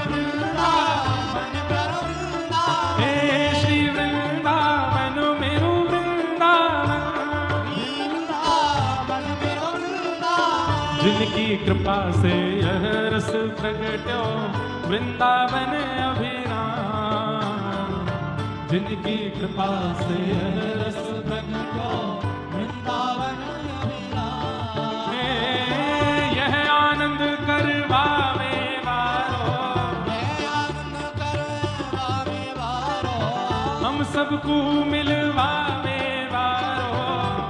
वृंदावन प्यारो वृंदावन। हे श्री वृंदावन मेरो वृंदावन, वृंदावन मेरो वृंदावन। जिनकी कृपा से यह रस प्रगट्यो वृंदावन अभिराम, जिनकी कृपा से यह रस प्रगट्यो वृंदावन अभिराम। यह आनंद करवावे वारो, यह आनंद करवावे वारो। हम सबको मिलवावे वारो,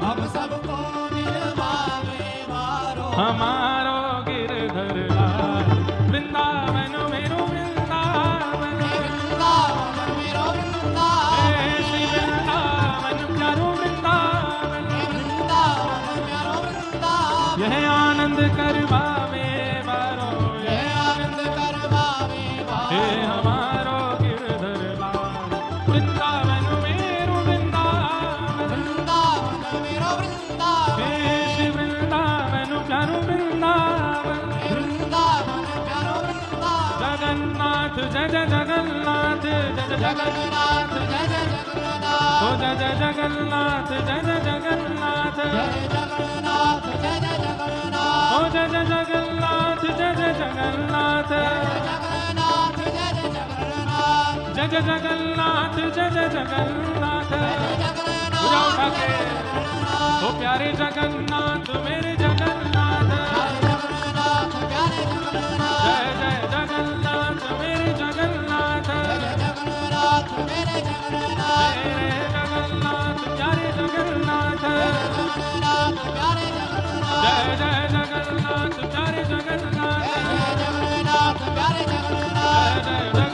हम सबको मिलवावे वारो। हमारो गिरधर लाल, वृंदावन मेरो वृंदावन, वृंदावन मेरो वृंदावन। हे श्री वृंदावन प्यारो वृंदावन, वृंदावन मेरो वृंदावन। यह आनंद करवावे वारो, यह आनंद करवावे हे वारो। हमारो गिरधर लाल, वृंदावन मेरो वृंदावन, वृंदावन मेरो वृंदावन। हे श्री वृंदावन प्यारो वृंदावन, वृंदावन प्यारो वृंदावन। जगन्नाथ जय जय जगन्नाथ, जय जय जगन्नाथ जय जय जगन्नाथ। ओ जय जय जगन्नाथ, जय जय जगन्नाथ, जय जगन्नाथ जय जय जगन्नाथ। ओ जय जय जगन्नाथ, जय जय जगन्नाथ, जगन्नाथ जय जय जगन्नाथ। जय जय जगन्नाथ, जय जय जगन्नाथ। पूजा उठा के, ओ प्यारे जगन्नाथ मेरे जगन्नाथ, जगन्नाथ प्यारे जगन्नाथ। जय जय जगन्नाथ मेरे जगन्नाथ, जगन्नाथ मेरे जगन्नाथ। मेरे जगन्नाथ प्यारे जगन्नाथ, जगन्नाथ प्यारे जगन्नाथ। जय जय जगन्नाथ प्यारे जगन्नाथ, जगन्नाथ प्यारे जगन्नाथ। जय जय